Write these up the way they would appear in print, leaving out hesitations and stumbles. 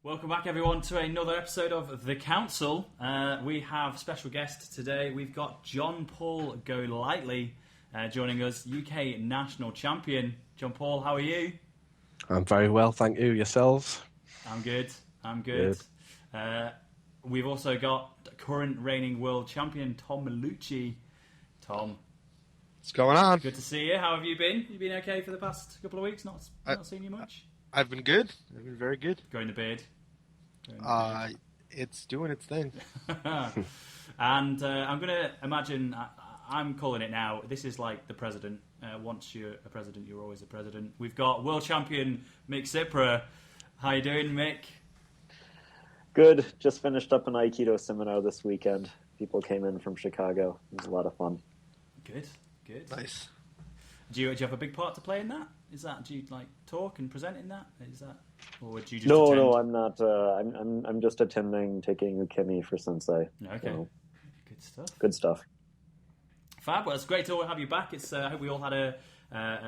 Welcome back, everyone, to another episode of The Council. We have special guest today. We've got John-Paul Golightly joining us, UK National Champion. John-Paul, how are you? I'm very well, thank you. Yourselves? I'm good. We've also got current reigning world champion, Tom Malucci. Tom. What's going on? Good to see you. How have you been? You been okay for the past couple of weeks? Not seen you much? I've been good. I've been very good. Growing the beard? It's doing its thing. And I'm going to imagine, I'm calling it now, this is like the president. Once you're a president, you're always a president. We've got world champion Mick Cipra. How you doing, Mick? Good. Just finished up an Aikido seminar this weekend. People came in from Chicago. It was a lot of fun. Good. Nice. Do you have a big part to play in that? Do you like talk and present in that? Or would you just No, attend? no, I'm not. I'm just attending, taking ukemi for sensei. Okay. So, Good stuff. Fab. Well, it's great to have you back. I hope we all had a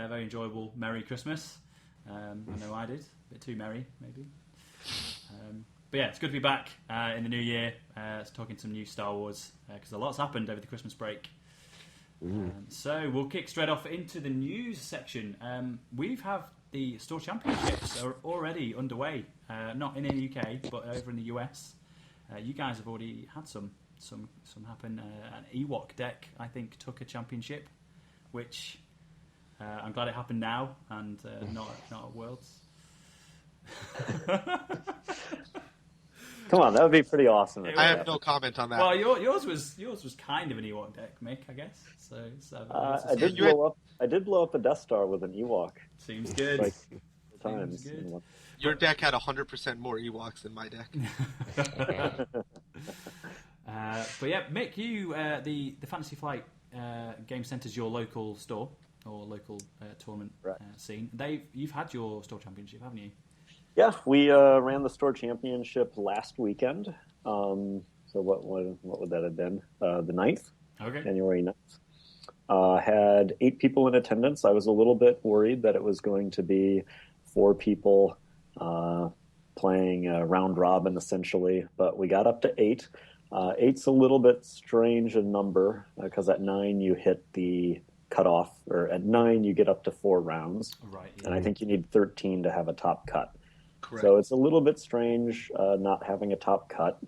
very enjoyable, merry Christmas. I know I did. A bit too merry, maybe. But yeah, it's good to be back in the new year. Talking some new Star Wars because a lot's happened over the Christmas break. So we'll kick straight off into the news section. We have the Store Championships are already underway. Not in the UK, but over in the US. You guys have already had some happen. An Ewok deck, I think, took a championship, which I'm glad it happened now and not at Worlds. Come on, that would be pretty awesome. I have no comment on that. Well, yours was kind of an Ewok deck, Mick, I guess. I did blow up a Death Star with an Ewok. Seems good. Like, times. Seems good. Your deck had 100% more Ewoks than my deck. But yeah, Mick, you the Fantasy Flight Game Centre's your local store or local tournament scene. You've had your store championship, haven't you? Yeah, we ran the store championship last weekend. So what would that have been? The 9th, okay. January 9th. Had 8 people in attendance. I was a little bit worried that it was going to be 4 people playing round robin, essentially, but we got up to 8. 8's a little bit strange a number because at 9 you hit the cutoff, or at 9 you get up to 4 rounds. Right. Yeah. And I think you need 13 to have a top cut. Correct. So it's a little bit strange not having a top cut.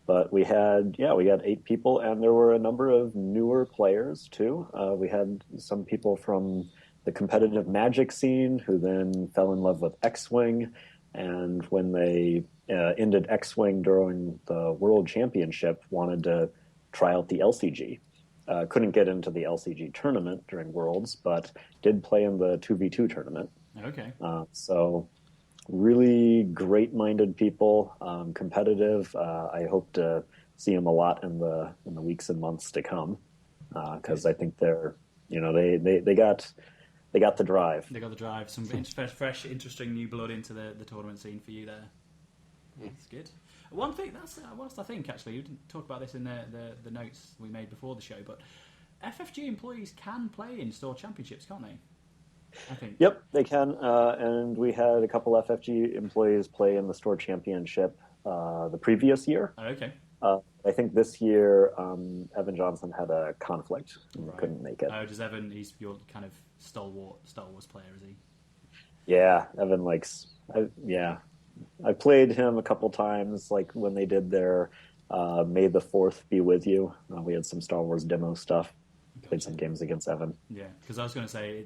But we had 8 people, and there were a number of newer players too. We had some people from the competitive Magic scene who then fell in love with X-Wing, and when they ended X-Wing during the World Championship, wanted to try out the LCG. Couldn't get into the LCG tournament during Worlds, but did play in the 2v2 tournament. Okay. So really great-minded people, competitive. I hope to see them a lot in the weeks and months to come, because I think they're, they got the drive. They got the drive. Some fresh, interesting new blood into the tournament scene for you there. That's good. One thing I think actually, we didn't talk about this in the notes we made before the show, but FFG employees can play in store championships, can't they? I think. Yep, they can. And we had a couple FFG employees play in the store championship the previous year. Oh, okay. I think this year Evan Johnson had a conflict and couldn't make it. Oh, does Evan? He's your kind of stalwart Star Wars player, is he? Yeah, Evan likes. I played him a couple times, like when they did their May the 4th Be With You. We had some Star Wars demo stuff. Gotcha. Played some games against Evan. Yeah, because I was going to say,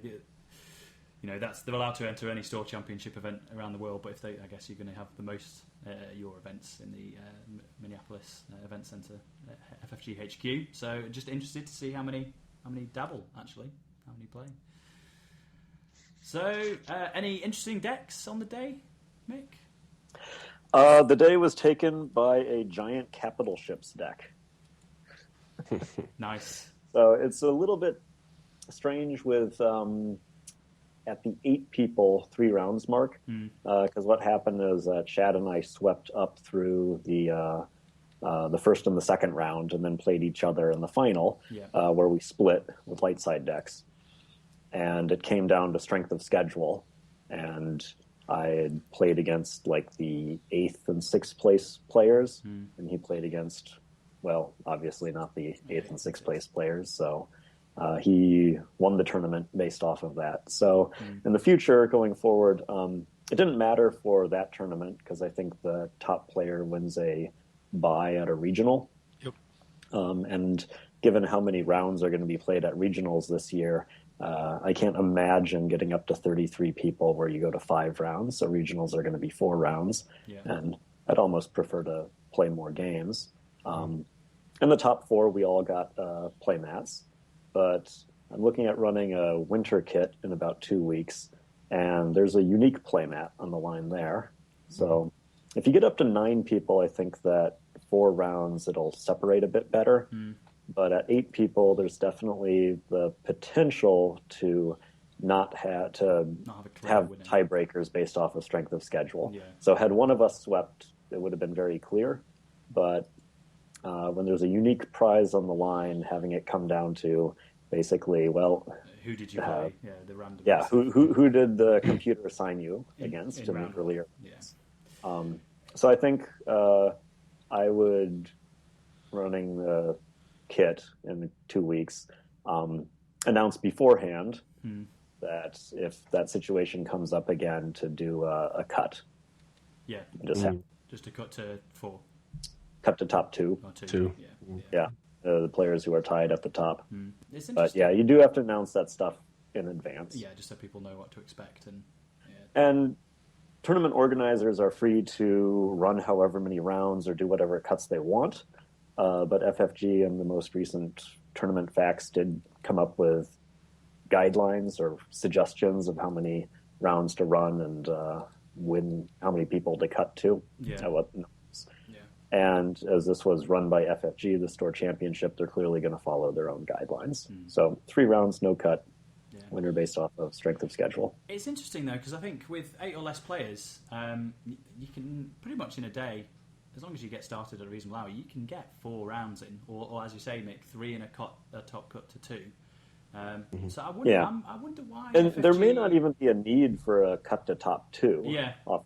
they're allowed to enter any store championship event around the world, but I guess you're going to have the most your events in the Minneapolis Event Center, FFG HQ. So just interested to see how many dabble actually, how many play. So any interesting decks on the day, Mick? The day was taken by a giant capital ships deck. Nice. So it's a little bit strange with at the 8 people 3 rounds mark, because what happened is Chad and I swept up through the first and the second round, and then played each other in the final, where we split with light side decks, and it came down to strength of schedule, and I had played against like the 8th and 6th place players, and he played against, well, obviously not the 8th and 6th place players. So he won the tournament based off of that. So in the future, going forward, it didn't matter for that tournament because I think the top player wins a bye at a regional. Yep. And given how many rounds are going to be played at regionals this year, I can't imagine getting up to 33 people where you go to 5 rounds. So regionals are going to be 4 rounds. Yeah. And I'd almost prefer to play more games. In the top 4, we all got play mats. But I'm looking at running a winter kit in about 2 weeks. And there's a unique playmat on the line there. So if you get up to 9 people, I think that 4 rounds, it'll separate a bit better. But at 8 people, there's definitely the potential to not have tiebreakers based off of strength of schedule. Yeah. So had one of us swept, it would have been very clear. But when there's a unique prize on the line, having it come down to basically, well, who did you play? Yeah, the random. Yeah, who did the computer assign you against in the earlier? Yeah. So I think I would, running the kit in 2 weeks, announce beforehand that if that situation comes up again, to do a cut. Yeah. Just a cut to 4. Cut to top 2. Or 2. Yeah. The players who are tied at the top. It's but yeah, you do have to announce that stuff in advance. Yeah, just so people know what to expect. And tournament organizers are free to run however many rounds or do whatever cuts they want. But FFG and the most recent tournament facts did come up with guidelines or suggestions of how many rounds to run and how many people to cut to. And as this was run by FFG, the store championship, they're clearly going to follow their own guidelines. So 3 rounds, no cut, winner based off of strength of schedule. It's interesting, though, because I think with 8 or less players, you can pretty much in a day, as long as you get started at a reasonable hour, you can get 4 rounds in, or as you say, Mick, 3 and a top cut to 2. So I wonder why. And FFG... there may not even be a need for a cut to top 2. Yeah. Off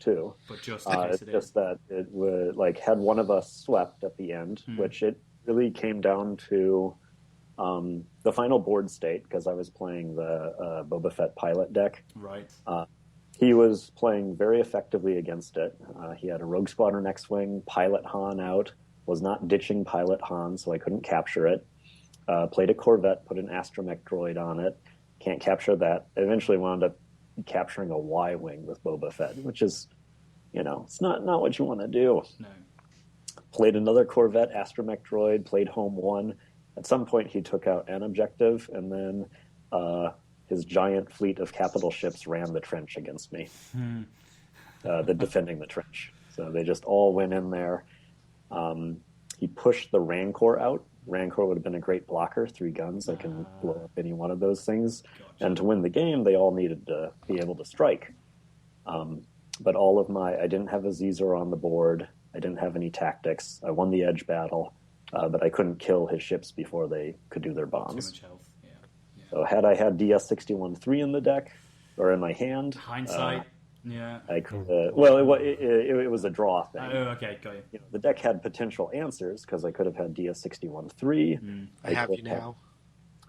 too. But just it's just that it would, like, had one of us swept at the end, which it really came down to the final board state, because I was playing the Boba Fett pilot deck. Right. He was playing very effectively against it. He had a Rogue Squadron X-Wing, Pilot Han out, was not ditching Pilot Han, so I couldn't capture it. Played a Corvette, put an astromech droid on it, can't capture that. Eventually wound up capturing a Y-Wing with Boba Fett, which is, it's not what you want to do. No. Played another Corvette, astromech droid, played home 1. At some point, he took out an objective, and then his giant fleet of capital ships ran the trench against me. Defending the trench. So they just all went in there. He pushed the Rancor out. Rancor would have been a great blocker, 3 guns. I can blow up any one of those things. Gotcha. And to win the game, they all needed to be able to strike. But I didn't have a Zizor on the board. I didn't have any tactics. I won the edge battle, but I couldn't kill his ships before they could do their bombs. Too much health, yeah. So had I had DS-61-3 in the deck, or in my hand... Hindsight, yeah. I could, it was a draw thing. Oh, okay, got you. The deck had potential answers, because I could have had DS-61-3. I have you now.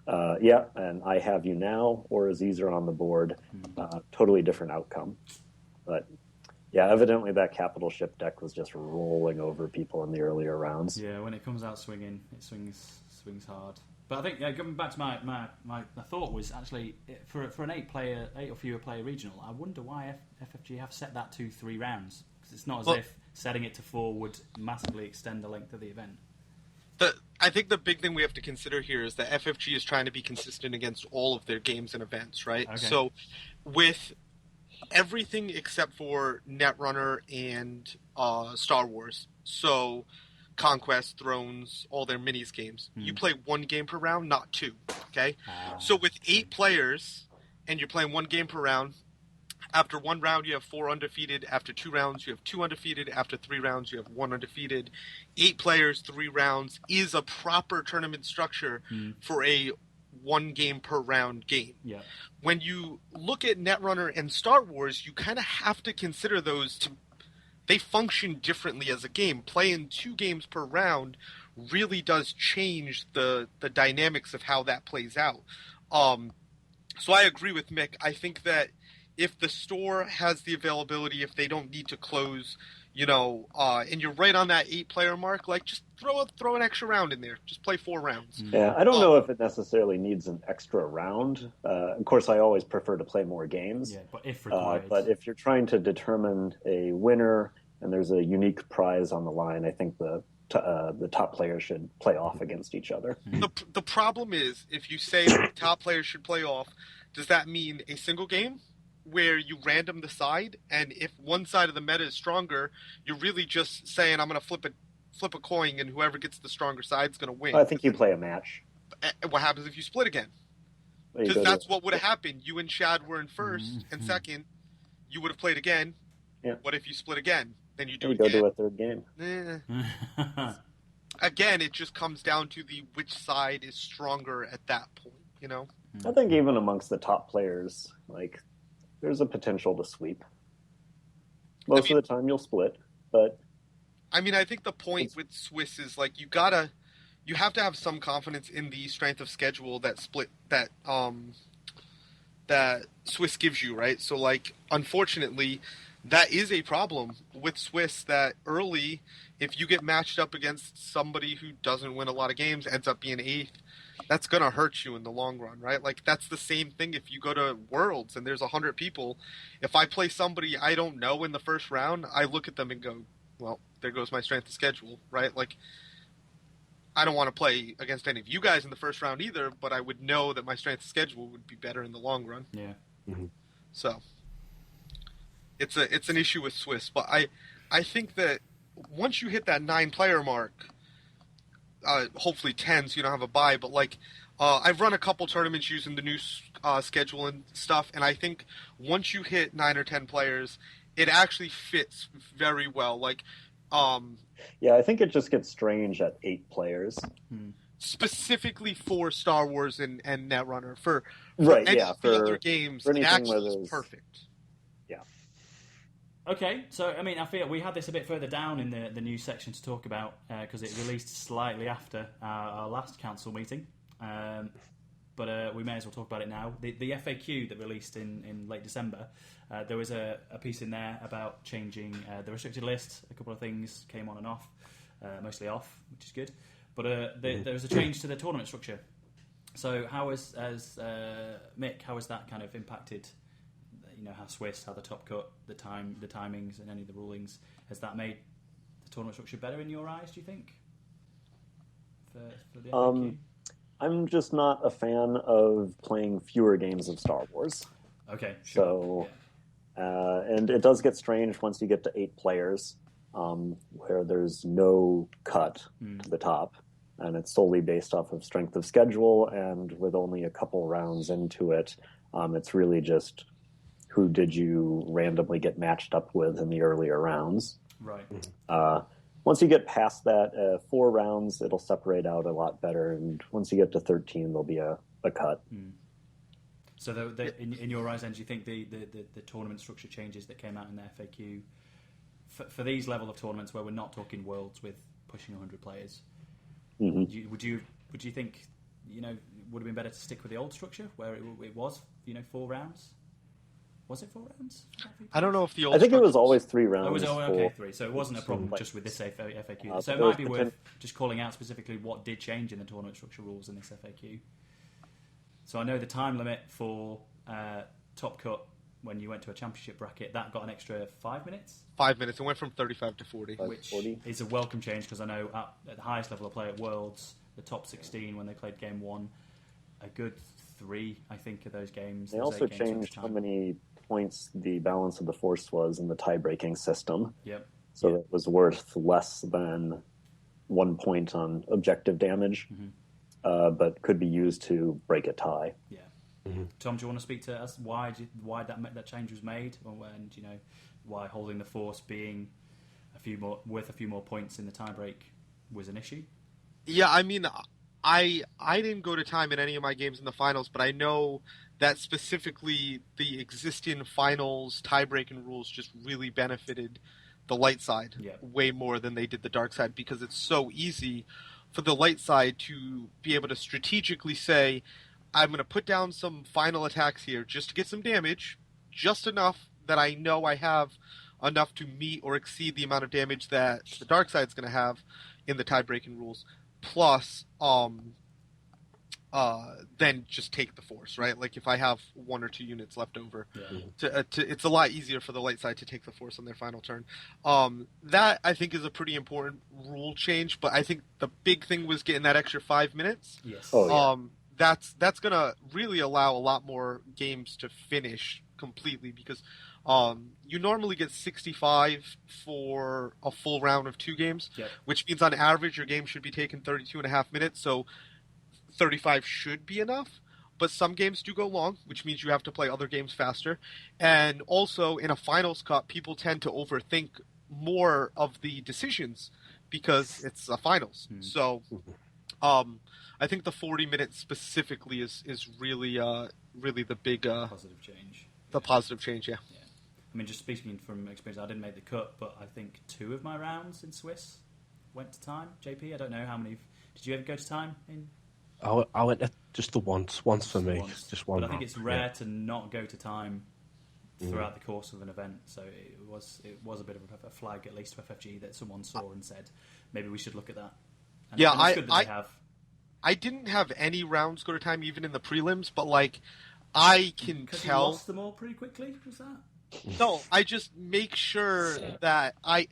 And I have you now, or Azizer on the board. Totally different outcome. But yeah, evidently that capital ship deck was just rolling over people in the earlier rounds. Yeah, when it comes out swinging, it swings hard. But I think going back to my thought was actually for an 8 or fewer player regional, I wonder why FFG have set that to 3 rounds, because it's not as if setting it to 4 would massively extend the length of the event. I think the big thing we have to consider here is that FFG is trying to be consistent against all of their games and events, right? Okay. So with everything except for Netrunner and Star Wars, so Conquest, Thrones, all their minis games, you play 1 game per round, not 2, okay? So with 8 players, and you're playing 1 game per round, after 1 round you have 4 undefeated, after 2 rounds you have 2 undefeated, after 3 rounds you have 1 undefeated. 8 players, 3 rounds is a proper tournament structure for a one game per round game. Yeah. When you look at Netrunner and Star Wars, you kind of have to consider they function differently as a game. Playing 2 games per round really does change the dynamics of how that plays out. So I agree with Mick. I think that if the store has the availability, if they don't need to close, and you're right on that 8-player mark, like just throw an extra round in there. Just play 4 rounds. Yeah, I don't know if it necessarily needs an extra round. Of course, I always prefer to play more games. Yeah, but if required. But if you're trying to determine a winner and there's a unique prize on the line, I think the top players should play off against each other. The problem is, if you say the top players should play off, does that mean a single game where you random the side, and if one side of the meta is stronger, you're really just saying, I'm going to flip a coin, and whoever gets the stronger side is going to win? I think you play a match. What happens if you split again? Because that's what would have happened. You and Shad were in first and second. You would have played again. Yeah. What if you split again? Then you do go to a third game. Again, it just comes down to which side is stronger at that point, I think even amongst the top players, like, there's a potential to sweep. Most of the time you'll split, but... I think the point with Swiss is, like, you have to have some confidence in the strength of schedule that Swiss gives you, right? So, like, unfortunately, that is a problem with Swiss, that early, if you get matched up against somebody who doesn't win a lot of games, ends up being 8th, that's going to hurt you in the long run, right? Like, that's the same thing if you go to Worlds and there's 100 people. If I play somebody I don't know in the first round, I look at them and go, well, there goes my strength of schedule, right? Like, I don't want to play against any of you guys in the first round either, but I would know that my strength of schedule would be better in the long run. Yeah. Mm-hmm. So, it's an issue with Swiss, but I think that once you hit that 9-player mark, hopefully 10, so you don't have a bye, but like, I've run a couple tournaments using the new schedule and stuff, and I think once you hit 9 or 10 players, it actually fits very well. Like, yeah, I think it just gets strange at 8 players. Specifically for Star Wars and Netrunner. For other games, it actually is perfect. Yeah. Okay, so I feel we had this a bit further down in the news section to talk about because it released slightly after our last council meeting, but we may as well talk about it now. The FAQ that released in late December, there was a piece in there about changing the restricted list. A couple of things came on and off, mostly off, which is good. But there was a change to the tournament structure. So how has Mick? How has that kind of impacted? How Swiss, how the top cut, the timings, and any of the rulings, has that made the tournament structure better in your eyes? Do you think? For the FAQ? I'm just not a fan of playing fewer games of Star Wars. Okay, sure. So, and it does get strange once you get to 8 players, where there's no cut to the top, and it's solely based off of strength of schedule, and with only a couple rounds into it, it's really just who did you randomly get matched up with in the earlier rounds. Right. Once you get past that, 4 rounds, it'll separate out a lot better, and once you get to 13, there'll be a cut. So in your eyes, then, do you think the tournament structure changes that came out in the FAQ, for these level of tournaments where we're not talking Worlds with pushing 100 players, would you think, it would have been better to stick with the old structure where it was, 4 rounds? Was it 4 rounds? I don't know if the old. I think it was always 3 rounds. Oh, it was okay, 3. So it wasn't a problem just with this FAQ. So it might be worth just calling out specifically what did change in the tournament structure rules in this FAQ. So I know the time limit for top cut when you went to a championship bracket, that got an extra 5 minutes. 5 minutes. It went from 35 to 40. Which is a welcome change, because I know at the highest level of play at Worlds, the top 16 when they played game 1, a good 3, I think, of those games. They also changed how many points the balance of the force was in the tie-breaking system. Yep. So it was worth less than 1 point on objective damage, but could be used to break a tie. Yeah. Tom, do you want to speak to us why that change was made, and why holding the force being worth a few more points in the tie-break was an issue? Yeah, I didn't go to time in any of my games in the finals, but I know that specifically the existing finals tie-breaking rules just really benefited the light side way more than they did the dark side, because it's so easy for the light side to be able to strategically say, I'm going to put down some final attacks here just to get some damage, just enough that I know I have enough to meet or exceed the amount of damage that the dark side's going to have in the tie-breaking rules. Plus, then just take the force, right? Like if I have 1 or 2 units left over, it's a lot easier for the light side to take the force on their final turn. That I think is a pretty important rule change, but I think the big thing was getting that extra 5 minutes. Yes. That's gonna really allow a lot more games to finish completely, because you normally get 65 for a full round of 2 games, which means on average your game should be taking 32.5 minutes, so 35 should be enough. But some games do go long, which means you have to play other games faster. And also in a finals cup, people tend to overthink more of the decisions because it's a finals. So I think the 40 minutes specifically is really the big positive change. The positive change, yeah. I mean, just speaking from experience, I didn't make the cut, but I think 2 of my rounds in Swiss went to time. JP, I don't know how many. Did you ever go to time? I went just the once for me. Just one. But I think it's rare to not go to time throughout the course of an event. So it was a bit of a flag, at least to FFG, that someone saw and said, maybe we should look at that. And, yeah, and it's good that they have. I didn't have any rounds go to time, even in the prelims, but like I can tell. You lost them all pretty quickly. Was that? No, I just make sure that I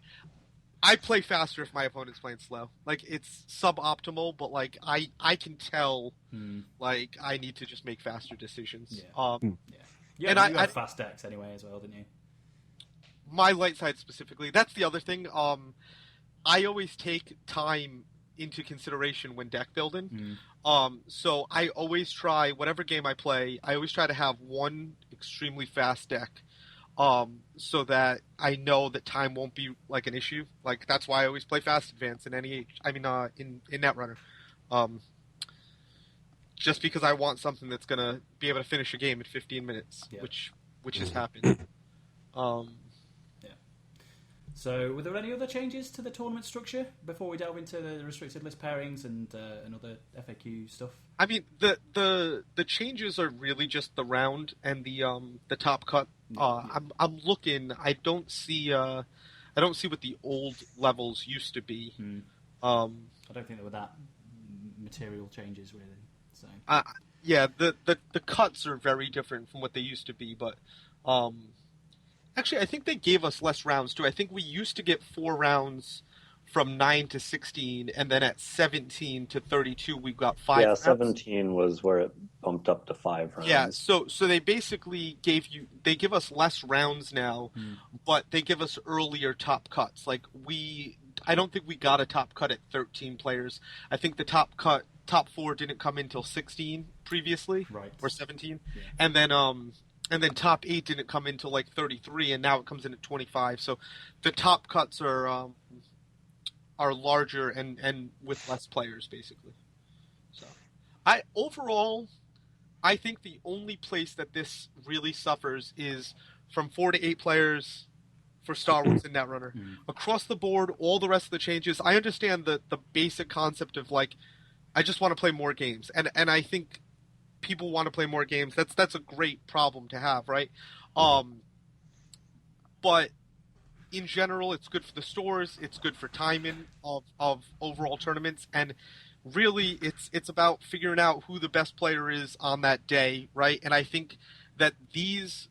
play faster if my opponent's playing slow. Like, it's suboptimal, but like I can tell like I need to just make faster decisions. Yeah, and you had fast decks anyway as well, didn't you? My light side specifically. That's the other thing. I always take time into consideration when deck building. So I always try, whatever game I play, I always try to have one extremely fast deck. So that I know that time won't be like an issue. Like, that's why I always play fast advance in in Netrunner. Just because I want something that's gonna be able to finish a game in 15 minutes, which has happened. So, were there any other changes to the tournament structure before we delve into the restricted list pairings and other FAQ stuff? I mean, the changes are really just the round and the top cut. I'm looking. I don't see what the old levels used to be. I don't think there were that material changes really. So the cuts are very different from what they used to be, but actually I think they gave us less rounds too. I think we used to get 4 rounds from 9 to 16, and then at 17 to 32 we got 5 rounds. 17 was where it bumped up to 5 rounds. Yeah, so they basically give us less rounds now, but they give us earlier top cuts. Like, I don't think we got a top cut at 13 players. I think the top 4 didn't come in until 16 previously, right, or 17, and then top 8 didn't come in until like 33, and now it comes in at 25. So the top cuts are larger and with less players basically. So I think the only place that this really suffers is from 4 to 8 players for Star Wars and Netrunner. Across the board, all the rest of the changes, I understand the basic concept of like, I just want to play more games, and I think people want to play more games. That's a great problem to have, right? But in general, it's good for the stores. It's good for timing of overall tournaments, and really, it's about figuring out who the best player is on that day, right? And I think that these,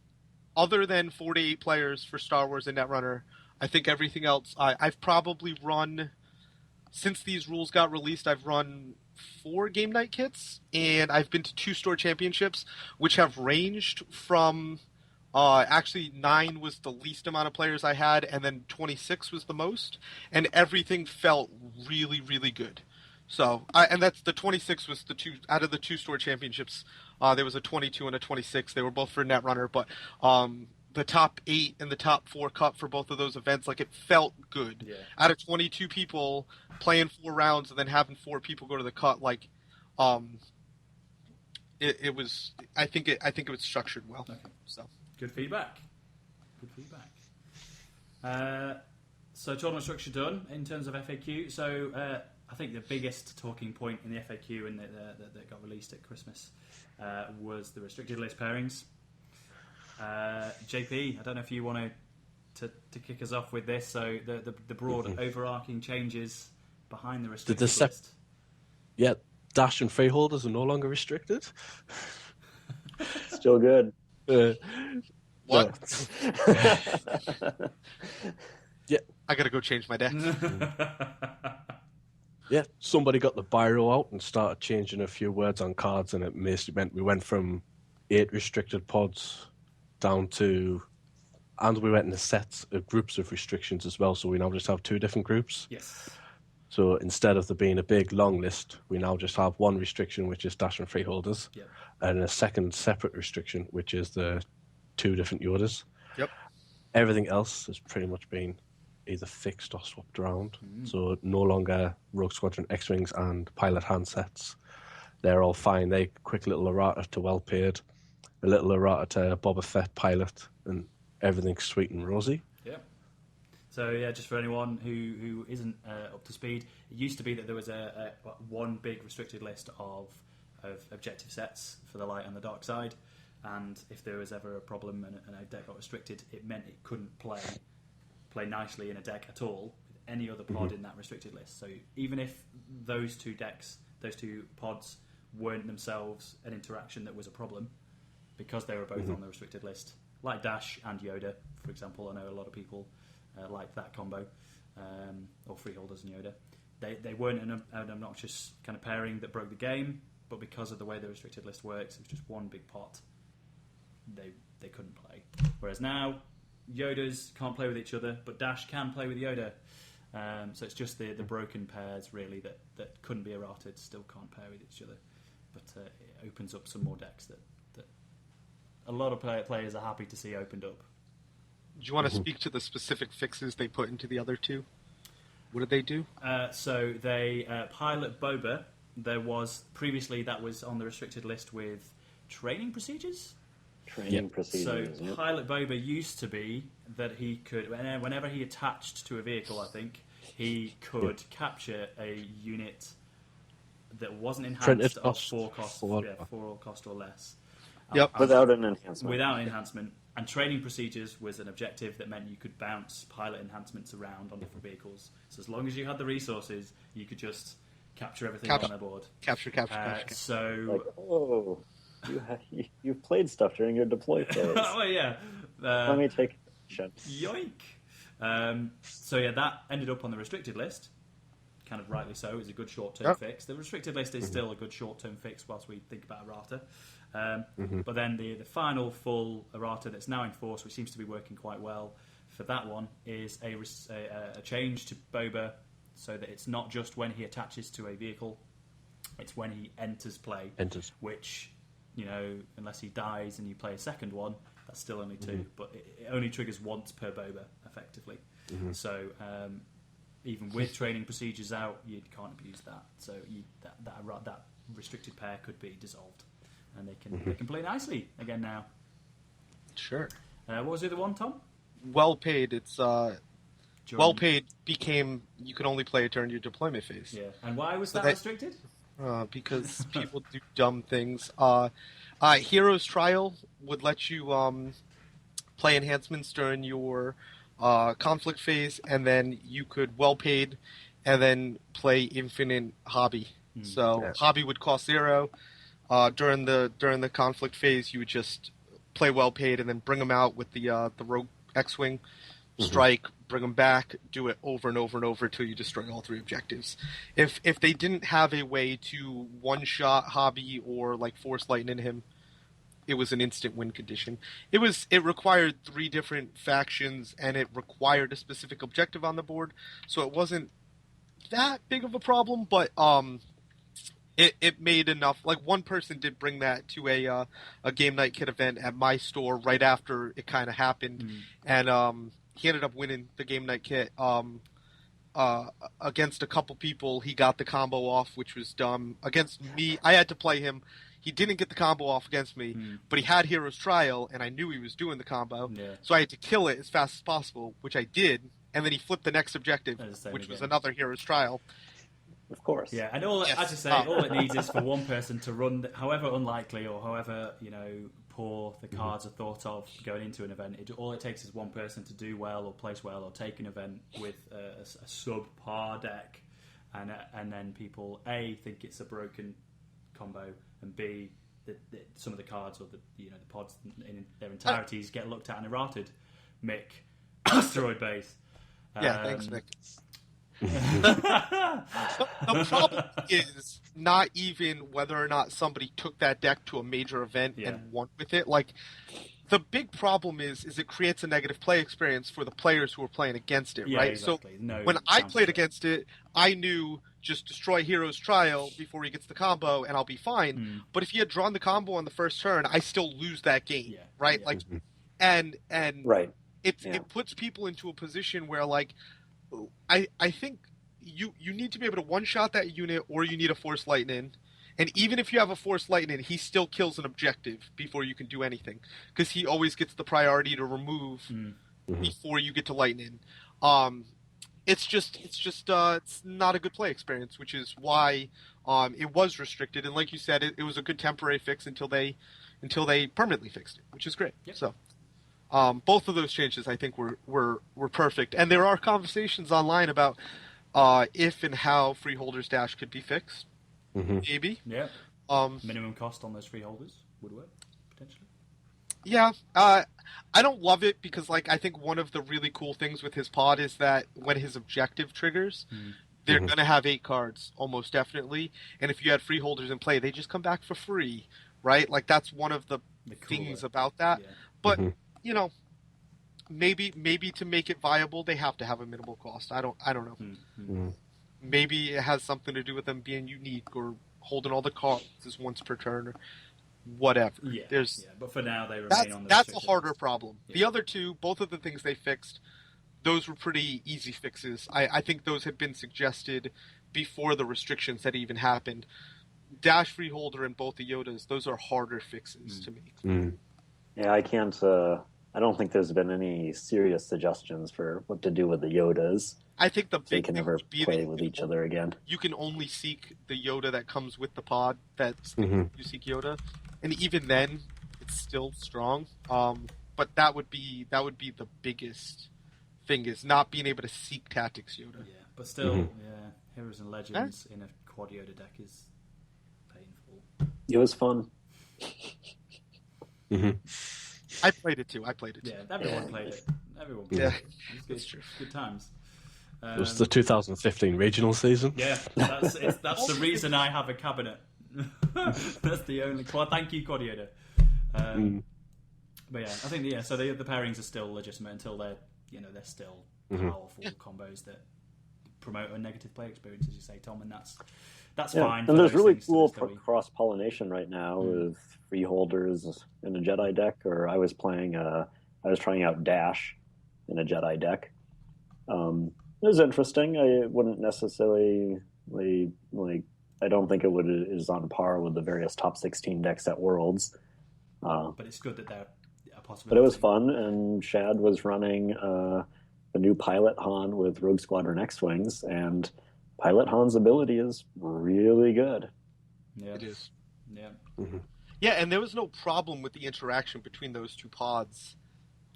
other than 4 to 8 players for Star Wars and Netrunner, I think everything else, I've probably run, since these rules got released, I've run 4 game night kits, and I've been to 2 store championships, which have ranged from, actually 9 was the least amount of players I had, and then 26 was the most, and everything felt really, really good. So, and that's the 26 was the 2 out of the 2 store championships. There was a 22 and a 26. They were both for Netrunner, but the top 8 and the top 4 cut for both of those events, like, it felt good. Yeah. Out of 22 people playing 4 rounds and then having 4 people go to the cut, like, it was. I think it was structured well. Okay. So good feedback. Good feedback. So tournament structure done in terms of FAQ. So I think the biggest talking point in the FAQ and that got released at Christmas was the restricted list pairings. JP, I don't know if you want to kick us off with this. So the broad overarching changes behind the restricted list. Yeah, Dash and freeholders are no longer restricted. Still good. What? Yeah. I gotta go change my deck. Yeah, somebody got the biro out and started changing a few words on cards, and it basically meant we went from 8 restricted pods down to, and we went into sets of groups of restrictions as well, so we now just have 2 different groups. Yes. So instead of there being a big long list, we now just have one restriction, which is Dash and freeholders, and a second separate restriction, which is the 2 different Yodas. Yep. Everything else has pretty much been either fixed or swapped around. So no longer Rogue Squadron X-Wings and pilot handsets. They're all fine. They quick little errata to well paid, a little errata to Boba Fett pilot, and everything's sweet and rosy. Yeah. So yeah, just for anyone who isn't up to speed, it used to be that there was a one big restricted list of objective sets for the light and the dark side, and if there was ever a problem and a deck got restricted, it meant it couldn't play nicely in a deck at all with any other pod in that restricted list. So even if those 2 pods weren't themselves an interaction that was a problem, because they were both on the restricted list, like Dash and Yoda, for example. I know a lot of people like that combo, or freeholders and Yoda. They weren't an obnoxious kind of pairing that broke the game, but because of the way the restricted list works, it was just one big pot. They couldn't play. Whereas now, Yodas can't play with each other, but Dash can play with Yoda. So it's just the broken pairs, really, that couldn't be errated, still can't pair with each other. But it opens up some more decks that a lot of players are happy to see opened up. Do you want to speak to the specific fixes they put into the other 2? What did they do? So they pilot Boba. There was previously that was on the restricted list with training procedures. Procedures. So pilot Boba used to be that he could, whenever he attached to a vehicle, I think he could capture a unit that wasn't enhanced of 4 cost or less. Yep. Without an enhancement. Without enhancement. And training procedures was an objective that meant you could bounce pilot enhancements around on different vehicles. So as long as you had the resources, you could just capture everything on their board. Capture. So you've played stuff during your deploy phase. Oh yeah. Let me take a shot. Yoink. So yeah, that ended up on the restricted list. Kind of rightly so. It was a good short-term fix. The restricted list is still a good short-term fix whilst we think about errata. But then the final full errata that's now in force, which seems to be working quite well for that one, is a change to Boba, so that it's not just when he attaches to a vehicle, it's when he enters play. Which, unless he dies and you play a second one, that's still only 2. But it only triggers once per Boba, effectively. So even with training procedures out, you can't abuse that. So that restricted pair could be dissolved, and they can play nicely again now. Sure. What was the other one, Tom? Well paid. It's well paid became you can only play it during your deployment phase. Yeah. And why was that restricted? Because people do dumb things. Heroes Trial would let you play enhancements during your conflict phase, and then you could well paid, and then play infinite hobby. Hobby would cost 0. During the conflict phase, you would just play well paid, and then bring them out with the Rogue X-wing strike, bring them back, do it over and over and over until you destroy all 3 objectives. If they didn't have a way to one-shot hobby or like force lightning him, it was an instant win condition. It required 3 different factions, and it required a specific objective on the board, so it wasn't that big of a problem, but it made enough. Like, one person did bring that to a game night kit event at my store right after it kind of happened, and he ended up winning the game night kit. against a couple people, he got the combo off, which was dumb. Against me, I had to play him. He didn't get the combo off against me, but he had Hero's Trial, and I knew he was doing the combo. Yeah. So I had to kill it as fast as possible, which I did. And then he flipped the next objective, which was another Hero's Trial. Of course. Yeah, and all as you say, all it needs is for one person to run, however unlikely or however poor the cards are thought of going into an event. All it takes is one person to do well or place well or take an event with a sub-par deck, and then people A, think it's a broken combo, and B, some of the cards or the pods in their entireties get looked at and errated. Mick, asteroid base. Yeah, thanks, Mick. The problem is not even whether or not somebody took that deck to a major event and won with it. Like, the big problem is it creates a negative play experience for the players who are playing against it, right? Exactly. So when I played against it, I knew just destroy Hero's Trial before he gets the combo and I'll be fine. But if he had drawn the combo on the first turn, I still lose that game, right? Like, and right. It puts people into a position where, like, I think you need to be able to one-shot that unit, or you need a Force Lightning. And even if you have a Force Lightning, he still kills an objective before you can do anything, because he always gets the priority to remove before you get to Lightning. It's not a good play experience, which is why it was restricted. And like you said, it was a good temporary fix until they permanently fixed it, which is great. Yep. So. Both of those changes, I think, were perfect. And there are conversations online about if and how Freeholders Dash could be fixed. Maybe. Yeah. Minimum cost on those freeholders would work, potentially. Yeah. I don't love it because, like, I think one of the really cool things with his pod is that when his objective triggers, they're going to have 8 cards, almost definitely. And if you had freeholders in play, they just come back for free, right? Like, that's one of the things about that. Yeah. But... maybe to make it viable, they have to have a minimal cost. I don't know. Maybe it has something to do with them being unique or holding all the cards as once per turn or whatever. Yeah, but for now they remain on the That's a harder problem. Yeah. The other two, both of the things they fixed, those were pretty easy fixes. I think those had been suggested before the restrictions had even happened. Dash Freeholder and both the Yodas, those are harder fixes to make. Yeah, I can't... I don't think there's been any serious suggestions for what to do with the Yodas. I think the big they can thing never play with each other again. You can only seek the Yoda that comes with the pod. That's you seek Yoda, and even then, it's still strong. But that would be the biggest thing, is not being able to seek Tactics Yoda. Yeah, but still, Heroes and Legends in a quad Yoda deck is painful. It was fun. I played it too. Yeah, everyone played it. Everyone played it. It's good. Good times. It was the 2015 regional season. Yeah, that's the reason I have a cabinet. That's the only. Well, thank you, Quadioda. But yeah, I think so the pairings are still legitimate until they're still powerful combos that promote a negative play experience, as you say, Tom, and that's fine. And there's really cool cross pollination right now with freeholders in a Jedi deck, or I was trying out Dash in a Jedi deck. It was interesting. I wouldn't necessarily I don't think it is on par with the various top 16 decks at Worlds. But it's good that they're a possibility. But it was fun, and Shad was running the new Pilot Han with Rogue Squadron X-Wings, and Pilot Han's ability is really good. Yeah, it is. Yeah. Yeah, and there was no problem with the interaction between those two pods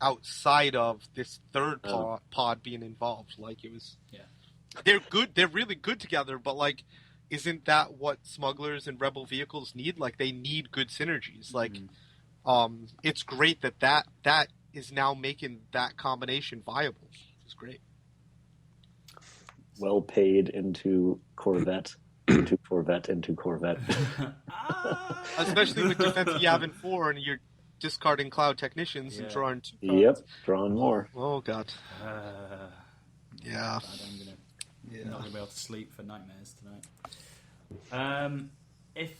outside of this third pod being involved. Like, it was... Yeah. They're good. They're really good together, but, like, isn't that what smugglers and rebel vehicles need? Like, they need good synergies. Like, it's great that is now making that combination viable. It's great. Well paid into Corvette. Into Corvette. Especially with defensive Yavin 4 and you're discarding Cloud Technicians and drawing 2 cards. Yep, drawing more. Oh, God. Yeah. I'm not going to be able to sleep for nightmares tonight. If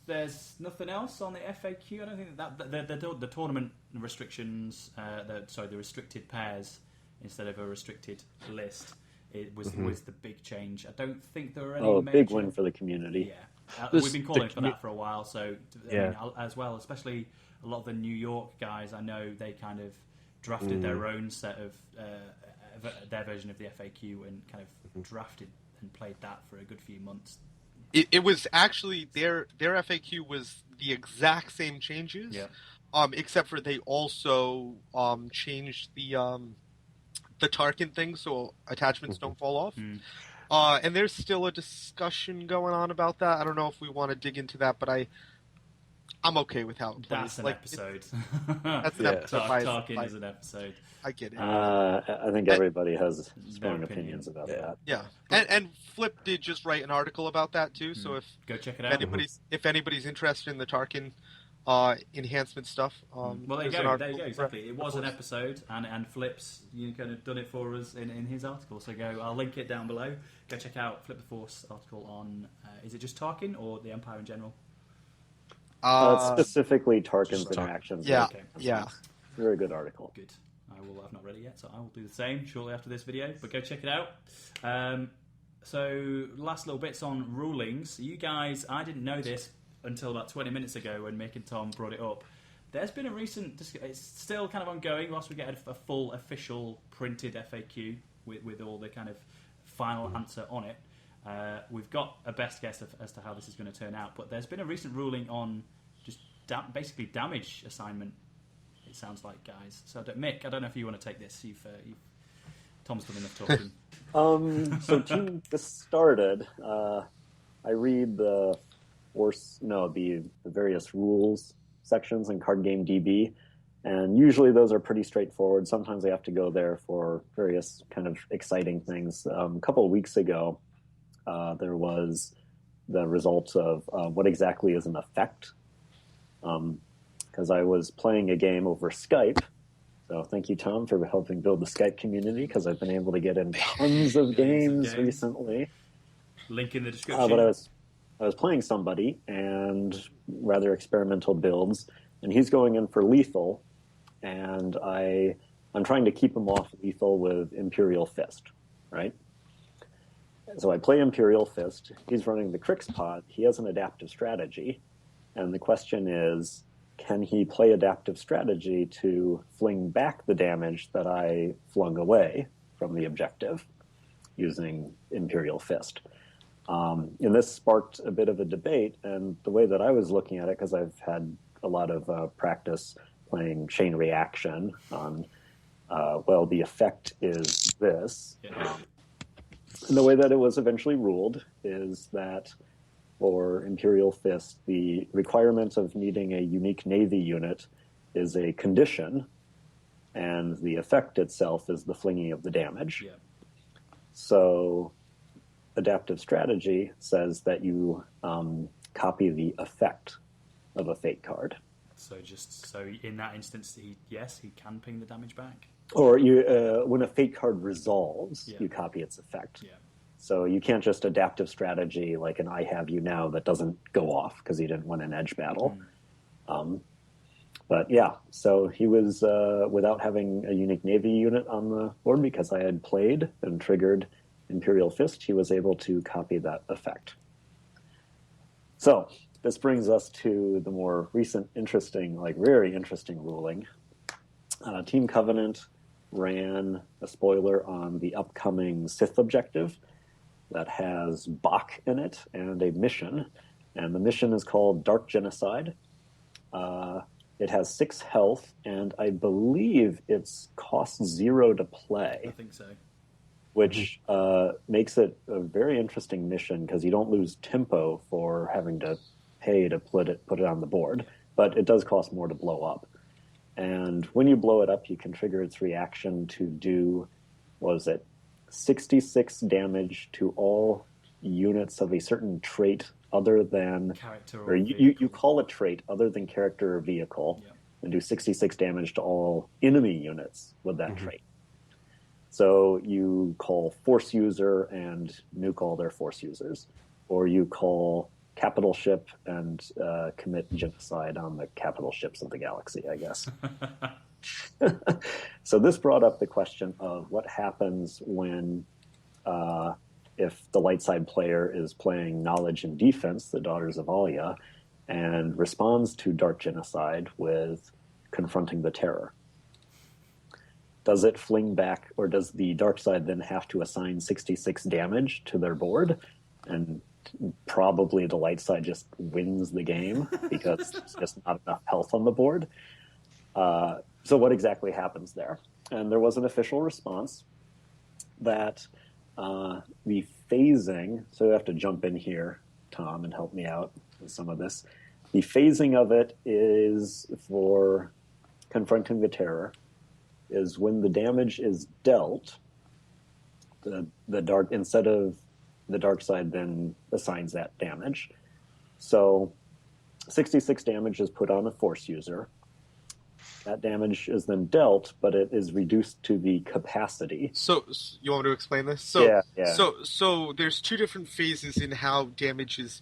there's nothing else on the FAQ, I don't think that the tournament restrictions, the restricted pairs instead of a restricted list, it was the big change. I don't think there were any. A big win for the community. Yeah, we've been calling for that for a while. So I mean, as well, especially a lot of the New York guys, I know they kind of drafted their own set of their version of the FAQ and kind of drafted and played that for a good few months. It was actually their FAQ was the exact same changes, except for they also changed the Tarkin thing so attachments don't fall off. And there's still a discussion going on about that. I don't know if we want to dig into that, but I'm okay with how it plays. That's an episode. That's an episode. Tarkin is an episode. I get it. I think everybody has strong opinions about that. Yeah, and Flip did just write an article about that too. So go check it out. If anybody's interested in the Tarkin enhancement stuff, well, there you go. Exactly. It was an episode, and Flip's kind of done it for us in his article. So I'll link it down below. Go check out Flip the Force article on. Is it just Tarkin or the Empire in general? Specifically Tarkin's interactions. Yeah, yeah. Very good article. Good. I've not read it yet, so I will do the same shortly after this video. But go check it out. So last little bits on rulings. You guys, I didn't know this until about 20 minutes ago when Mick and Tom brought it up. There's been a recent... It's still kind of ongoing whilst we get a full official printed FAQ with all the kind of final answer on it. We've got a best guess as to how this is going to turn out, but there's been a recent ruling on just basically damage assignment, it sounds like, guys. So, Mick, I don't know if you want to take this. Tom's done enough talking. So to get started, I read the various rules sections in Card Game DB, and usually those are pretty straightforward. Sometimes I have to go there for various kind of exciting things. A couple of weeks ago, there was the results of what exactly is an effect. Because I was playing a game over Skype. So thank you, Tom, for helping build the Skype community, because I've been able to get in tons of games recently. Link in the description. But I was playing somebody, and rather experimental builds, and he's going in for lethal, and I'm trying to keep him off lethal with Imperial Fist, right? So I play Imperial Fist. He's running the Crix pod. He has an adaptive strategy. And the question is, can he play adaptive strategy to fling back the damage that I flung away from the objective using Imperial Fist? And this sparked a bit of a debate. And the way that I was looking at it, because I've had a lot of practice playing chain reaction on, the effect is this. Yeah. And the way that it was eventually ruled is that for Imperial Fist, the requirement of needing a unique Navy unit is a condition, and the effect itself is the flinging of the damage. Yeah. So adaptive strategy says that you copy the effect of a fate card. So in that instance, he can ping the damage back. Or when a fate card resolves, you copy its effect. Yeah. So you can't just adaptive strategy like an I have you now that doesn't go off because he didn't win an edge battle. But yeah, so he was, without having a unique Navy unit on the board, because I had played and triggered Imperial Fist, he was able to copy that effect. So this brings us to the more recent very interesting ruling. Team Covenant ran a spoiler on the upcoming Sith objective that has Bach in it and a mission. And the mission is called Dark Genocide. It has 6 health, and I believe it's cost 0 to play. I think so. Which makes it a very interesting mission, because you don't lose tempo for having to pay to put it on the board. But it does cost more to blow up. And when you blow it up, you can trigger its reaction to do, 66 damage to all units of a certain trait other than... Character or you call a trait other than character or vehicle, and do 66 damage to all enemy units with that trait. So you call Force User and nuke all their Force Users. Or you call capital ship and commit genocide on the capital ships of the galaxy, I guess. So this brought up the question of what happens when if the light side player is playing Knowledge and Defense, the Daughters of Alia, and responds to Dark Genocide with Confronting the Terror. Does it fling back, or does the dark side then have to assign 66 damage to their board? And probably the light side just wins the game because there's just not enough health on the board. So what exactly happens there? And there was an official response that the phasing, so you have to jump in here, Tom, and help me out with some of this. The phasing of it is for Confronting the Terror, is when the damage is dealt, the dark, instead of the dark side then assigns that damage. So 66 damage is put on a force user. That damage is then dealt, but it is reduced to the capacity. So you want me to explain this? Yeah. So there's two different phases in how damage is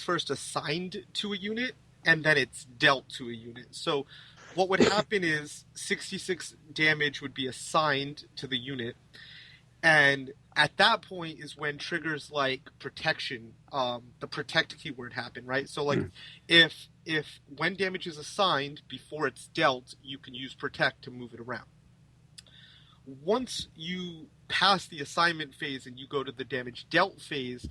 first assigned to a unit, and then it's dealt to a unit. So what would happen is 66 damage would be assigned to the unit, and at that point is when triggers like protection, the protect keyword happen, right? So like if when damage is assigned before it's dealt, you can use protect to move it around. Once you pass the assignment phase and you go to the damage dealt phase,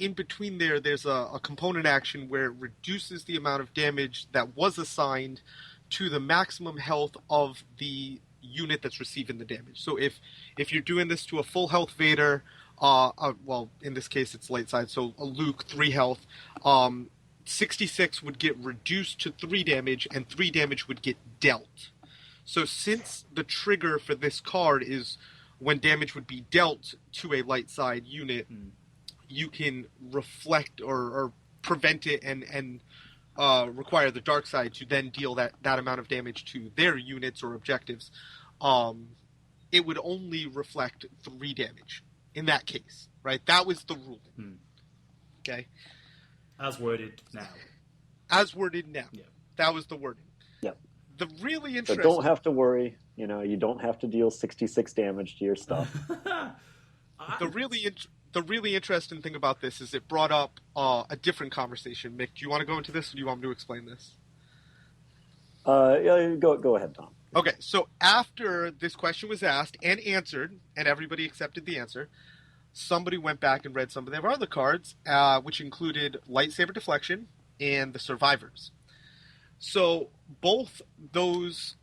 in between there's a component action where it reduces the amount of damage that was assigned to the maximum health of the unit that's receiving the damage. So if you're doing this to a full health Vader, well, in this case it's light side, so a Luke, 3 health, 66 would get reduced to 3 damage, and 3 damage would get dealt. So since the trigger for this card is when damage would be dealt to a light side unit, you can reflect or prevent it and require the dark side to then deal that amount of damage to their units or objectives. It would only reflect 3 damage in that case, right? That was the rule. Okay? As worded now. Yeah. That was the wording. Yeah. The really interesting... So don't have to worry. You don't have to deal 66 damage to your stuff. The really interesting thing about this is it brought up a different conversation. Mick, do you want to go into this, or do you want me to explain this? Yeah, go ahead, Tom. Okay, so after this question was asked and answered, and everybody accepted the answer, somebody went back and read some of their other cards, which included Lightsaber Deflection and the Survivors. So both of those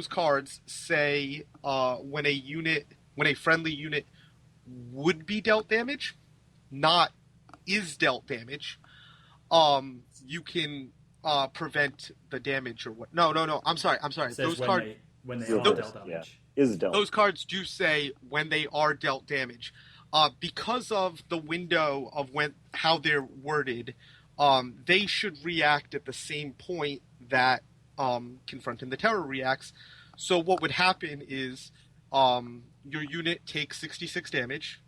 cards say when a friendly unit would be dealt damage, not is dealt damage, you can prevent the damage or what. No. I'm sorry. Those cards when they are dealt damage. Yeah. Is dealt. Those cards do say when they are dealt damage. Because of the window of how they're worded, they should react at the same point that Confronting the Terror reacts. So what would happen is your unit takes 66 damage.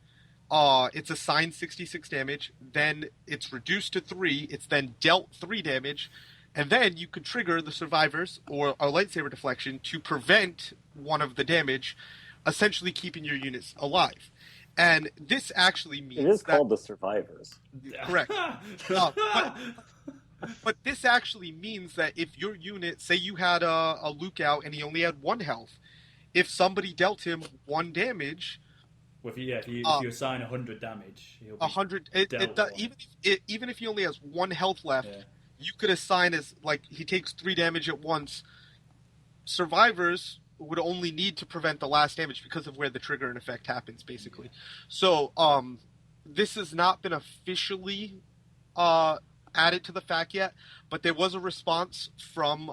It's assigned 66 damage. Then it's reduced to 3. It's then dealt 3 damage. And then you could trigger the Survivors or a Lightsaber Deflection to prevent one of the damage, essentially keeping your units alive. And this actually means it is called the Survivors. Correct. But this actually means that if your unit, say you had a Luke out and he only had 1 health, if somebody dealt him 1 damage, if you assign 100 damage, he'll be 100. Even if he only has 1 health left, you could assign as like he takes 3 damage at once. Survivors would only need to prevent the last damage because of where the trigger and effect happens, basically. So this has not been officially added to the fact yet, but there was a response from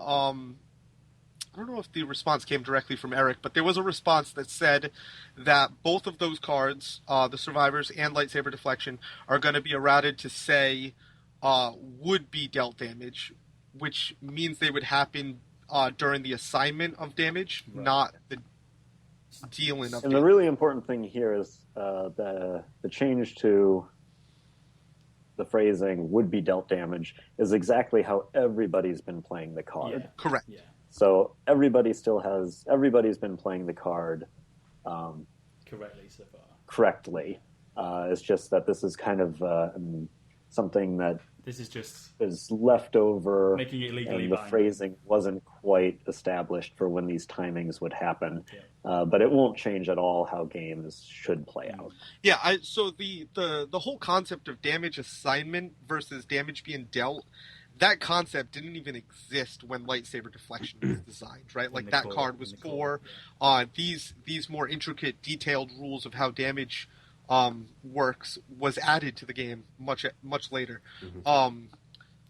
I don't know if the response came directly from Eric, but there was a response that said that both of those cards, the Survivors and Lightsaber Deflection, are going to be errated to say would be dealt damage, which means they would happen during the assignment of damage, not the dealing of damage. And the really important thing here is the change to the phrasing would be dealt damage is exactly how everybody's been playing the card. Yeah. Correct. So everybody's been playing the card correctly so far. Correctly. It's just that this is kind of something that this is just is left over, making it legally and the binding. phrasing wasn't quite established for when these timings would happen. Yeah. But it won't change at all how games should play out. Yeah, so the whole concept of damage assignment versus damage being dealt, that concept didn't even exist when lightsaber deflection was designed, right? Like that card was for these more intricate, detailed rules of how damage works was added to the game much later.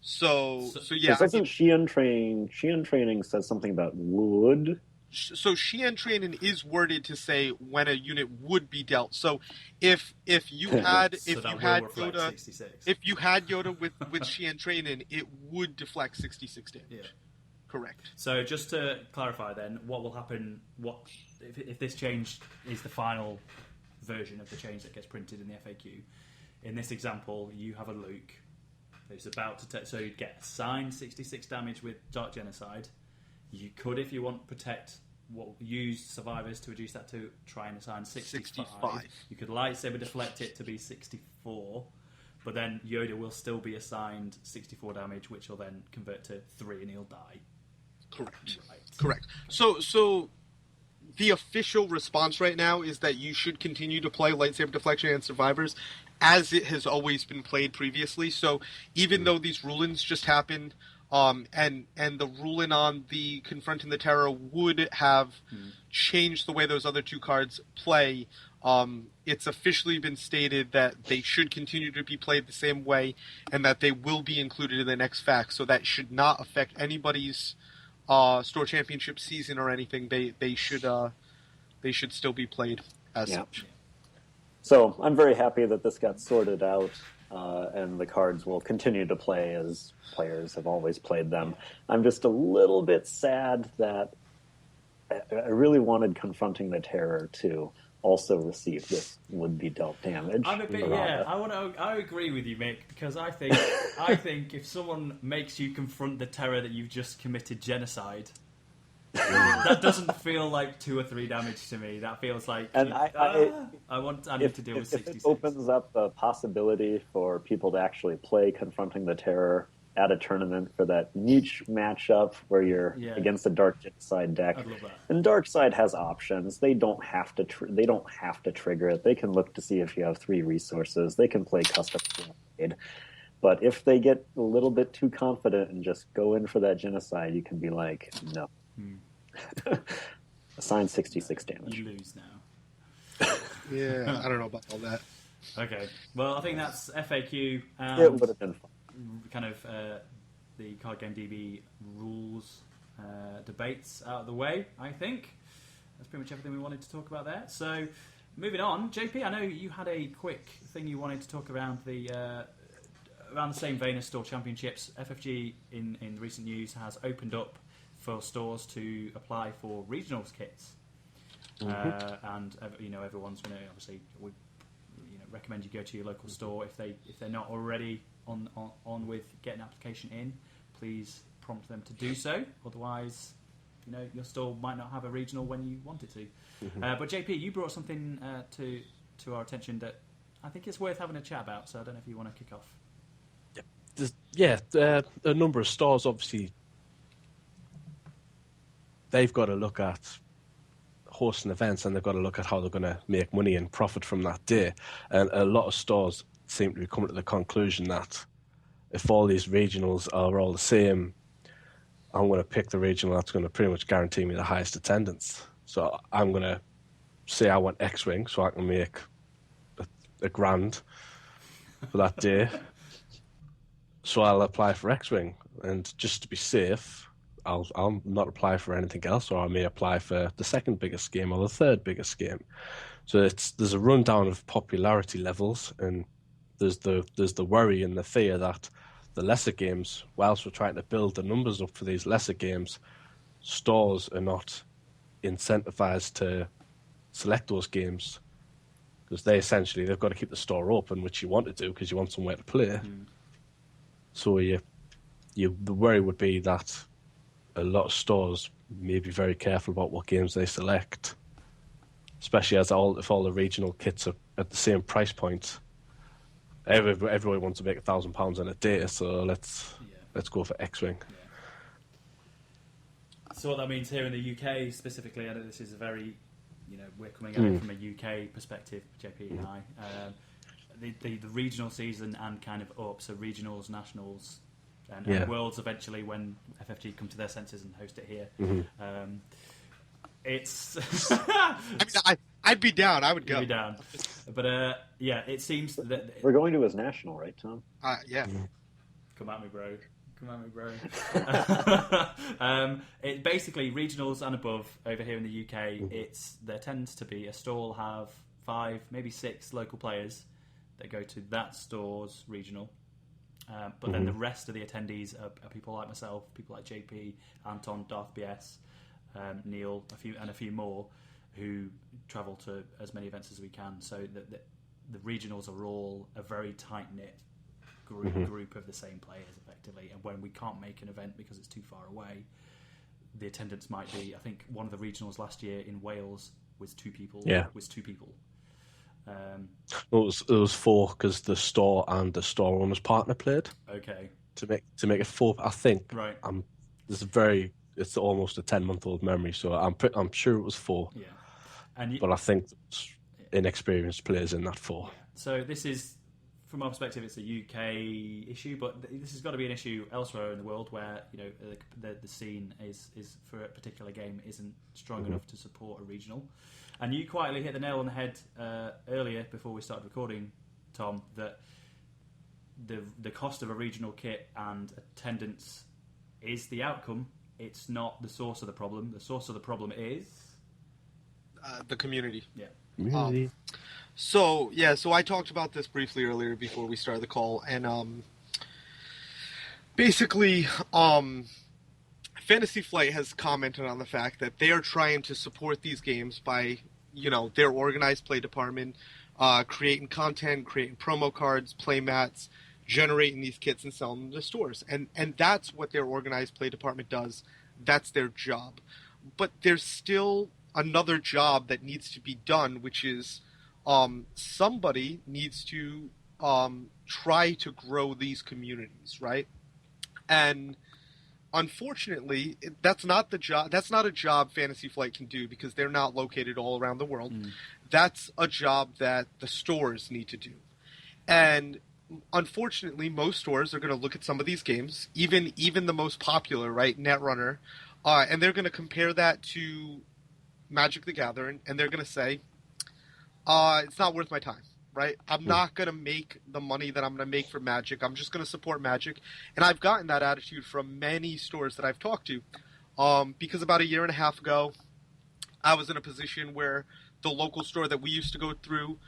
So yeah. Doesn't Xi'an training says something about wood? So Xi'an training is worded to say when a unit would be dealt. So if you had Yoda with Xi'an training, it would deflect 66 damage. Yeah. Correct. So just to clarify then, what will happen? What if this change is the final version of the change that gets printed in the FAQ? In this example, you have a Luke who's about to so you'd get assigned 66 damage with Dark Genocide. You could, if you want, use survivors to reduce that to try and assign 65. You could lightsaber deflect it to be 64, but then Yoda will still be assigned 64 damage, which will then convert to 3 and he'll die. Correct. Right. Correct. So the official response right now is that you should continue to play lightsaber deflection and survivors as it has always been played previously. So even though these rulings just happened, and the ruling on the Confronting the Terror would have changed the way those other two cards play, it's officially been stated that they should continue to be played the same way and that they will be included in the next fact. So that should not affect anybody's store championship season or anything. They should still be played as such. So I'm very happy that this got sorted out, and the cards will continue to play as players have always played them. I'm just a little bit sad that I really wanted Confronting the Terror to also receive this would-be dealt damage. I'm a bit, I agree with you, Mick, because I think if someone makes you confront the terror that you've just committed genocide, that doesn't feel like 2 or 3 damage to me. That feels like I need to deal with 66. If it opens up the possibility for people to actually play Confronting the Terror at a tournament for that niche matchup where you're against a Dark Genocide deck, I'd love that. And Dark Side has options. They don't have to trigger it. They can look to see if you have 3 resources. They can play custom trade. But if they get a little bit too confident and just go in for that Genocide, you can be like, no. Assign 66 damage. You lose now. Yeah, I don't know about all that. Okay, well, I think that's FAQ. And it would have been fun. Kind of the Card Game DB rules debates out of the way, I think. That's pretty much everything we wanted to talk about there. So, moving on. JP, I know you had a quick thing you wanted to talk around the same vein as Store Championships. FFG, in recent news, has opened up for stores to apply for regionals kits. And everyone's going to obviously recommend you go to your local store if they're not already on with getting an application in. Please prompt them to do so. Otherwise, your store might not have a regional when you want it to. But JP, you brought something to our attention that I think it's worth having a chat about. So I don't know if you want to kick off. A number of stores obviously. They've got to look at hosting events and they've got to look at how they're going to make money and profit from that day. And a lot of stores seem to be coming to the conclusion that if all these regionals are all the same, I'm going to pick the regional that's going to pretty much guarantee me the highest attendance. So I'm going to say I want X-Wing so I can make a grand for that day. So I'll apply for X-Wing. And just to be safe, I'll not apply for anything else, or I may apply for the second biggest game or the third biggest game. So there's a rundown of popularity levels, and there's the worry and the fear that the lesser games, whilst we're trying to build the numbers up for these lesser games, stores are not incentivized to select those games because they've got to keep the store open, which you want to do because you want somewhere to play. So the worry would be that a lot of stores may be very careful about what games they select. especially if all the regional kits are at the same price point. Everybody wants to make £1,000 in a day, so let's go for X-Wing. Yeah. So what that means here in the UK specifically, I know this is a very, we're coming at it from a UK perspective, JP and I. The regional season and kind of up, so regionals, nationals, and worlds eventually when FFG come to their senses and host it here. It's. I mean, I'd be down. I would go. You'd be down, but it seems that we're going to his national, right, Tom? Yeah. Come at me, bro. It basically regionals and above over here in the UK. There tends to be a store will have 5, maybe 6 local players that go to that store's regional. But then the rest of the attendees are people like myself, people like JP, Anton, Darth BS, Neil, a few more who travel to as many events as we can. So the regionals are all a very tight knit group of the same players, effectively. And when we can't make an event because it's too far away, the attendance might be. I think one of the regionals last year in Wales was 2 people. Yeah. Well, it was 4 because the store and the store owner's partner played. Okay. To make it 4, I think. Right. It's almost a 10-month-old memory, so I'm sure it was 4. Yeah. But I think inexperienced players in that 4. Yeah. So this is, from our perspective, it's a UK issue, but this has got to be an issue elsewhere in the world where the scene is for a particular game isn't strong enough to support a regional. And you quietly hit the nail on the head earlier before we started recording, Tom, that the cost of a regional kit and attendance is the outcome. It's not the source of the problem. The source of the problem is the community. Yeah. Community. So I talked about this briefly earlier before we started the call, and basically, Fantasy Flight has commented on the fact that they are trying to support these games by, their organized play department, creating content, creating promo cards, play mats, generating these kits and selling them to stores. And that's what their organized play department does. That's their job. But there's still another job that needs to be done, which is somebody needs to try to grow these communities, right? And unfortunately, that's not the job. That's not a job Fantasy Flight can do because they're not located all around the world. That's a job that the stores need to do. And unfortunately, most stores are going to look at some of these games, even the most popular, right, Netrunner, and they're going to compare that to Magic the Gathering, and they're going to say, it's not worth my time, right? I'm not going to make the money that I'm going to make for Magic. I'm just going to support Magic. And I've gotten that attitude from many stores that I've talked to, because about a year and a half ago, I was in a position where the local store that we used to go through,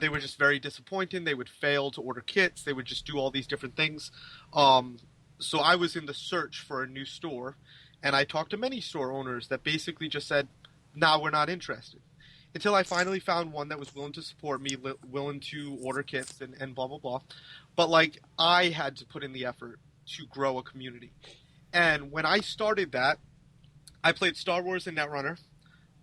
they were just very disappointing. They would fail to order kits. They would just do all these different things. So I was in the search for a new store, and I talked to many store owners that basically just said, "Nah, we're not interested." Until I finally found one that was willing to support me, willing to order kits and blah, blah, blah. But, I had to put in the effort to grow a community. And when I started that, I played Star Wars and Netrunner.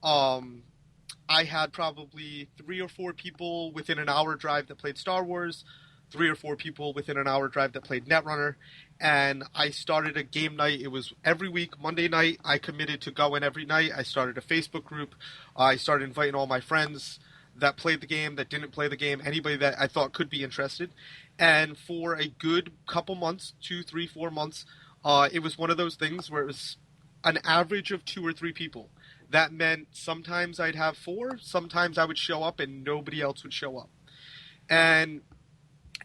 I had probably 3 or 4 people within an hour drive that played Star Wars, 3 or 4 people within an hour drive that played Netrunner, and I started a game night. It was every week, Monday night. I committed to go in every night. I started a Facebook group. I started inviting all my friends that played the game, that didn't play the game, anybody that I thought could be interested. And for a good couple months, 2, 3, 4 months, it was one of those things where it was an average of 2 or 3 people. That meant sometimes I'd have 4, sometimes I would show up and nobody else would show up. And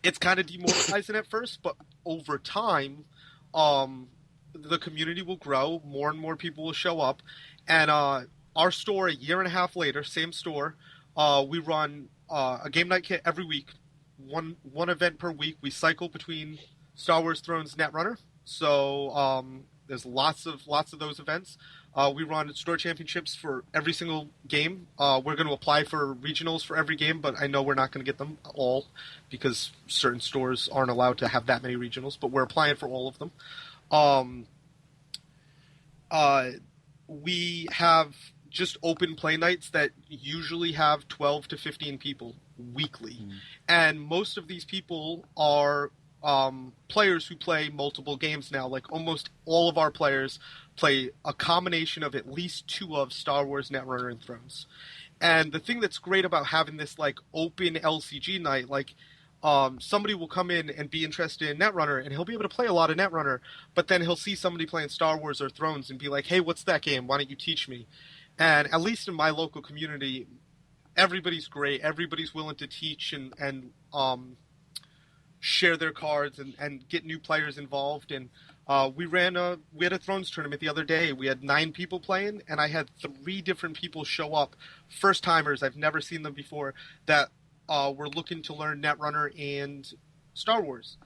it's kind of demoralizing at first, but over time, the community will grow, more and more people will show up. And our store, a year and a half later, same store, we run a game night kit every week, one event per week. We cycle between Star Wars Thrones Netrunner, so there's lots of those events. We run store championships for every single game. We're going to apply for regionals for every game, but I know we're not going to get them all because certain stores aren't allowed to have that many regionals, but we're applying for all of them. We have just open play nights that usually have 12 to 15 people weekly. And most of these people are players who play multiple games now. Like almost all of our players play a combination of at least 2 of Star Wars, Netrunner, and Thrones. And the thing that's great about having this like open LCG night, like somebody will come in and be interested in Netrunner, and he'll be able to play a lot of Netrunner, but then he'll see somebody playing Star Wars or Thrones and be like, hey, what's that game? Why don't you teach me? And at least in my local community, everybody's great. Everybody's willing to teach and share their cards and get new players involved. And we had a Thrones tournament the other day. We had 9 people playing, and I had 3 different people show up, first timers. I've never seen them before, that were looking to learn Netrunner and Star Wars.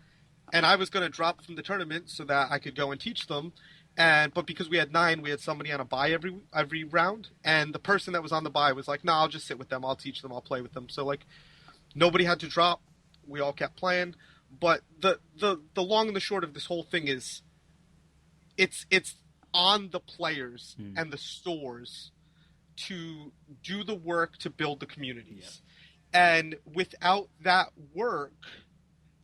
And I was going to drop from the tournament so that I could go and teach them. But because we had 9, we had somebody on a bye every round, and the person that was on the bye was like, "No, I'll just sit with them. I'll teach them. I'll play with them." So like, nobody had to drop. We all kept playing. But the long and the short of this whole thing is, it's on the players and the stores to do the work to build the communities, and without that work.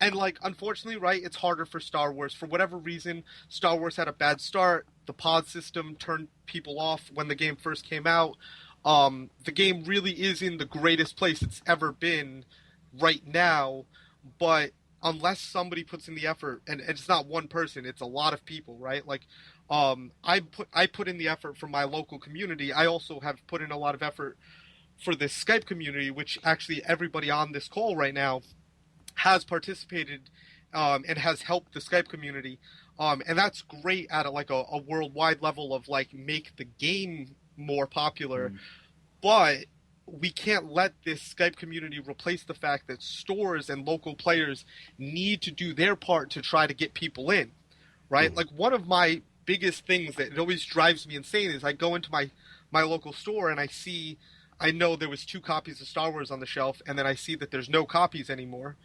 And, like, unfortunately, right, it's harder for Star Wars. For whatever reason, Star Wars had a bad start. The pod system turned people off when the game first came out. The game really is in the greatest place it's ever been right now. But unless somebody puts in the effort, and it's not one person, it's a lot of people, right? Like, I put in the effort for my local community. I also have put in a lot of effort for this Skype community, which actually everybody on this call right now has participated and has helped the Skype community, and that's great at a worldwide level of like make the game more popular. But we can't let this Skype community replace the fact that stores and local players need to do their part to try to get people in, right? Like one of my biggest things that it always drives me insane is I go into my local store and I know there was 2 copies of Star Wars on the shelf, and then I see that there's no copies anymore.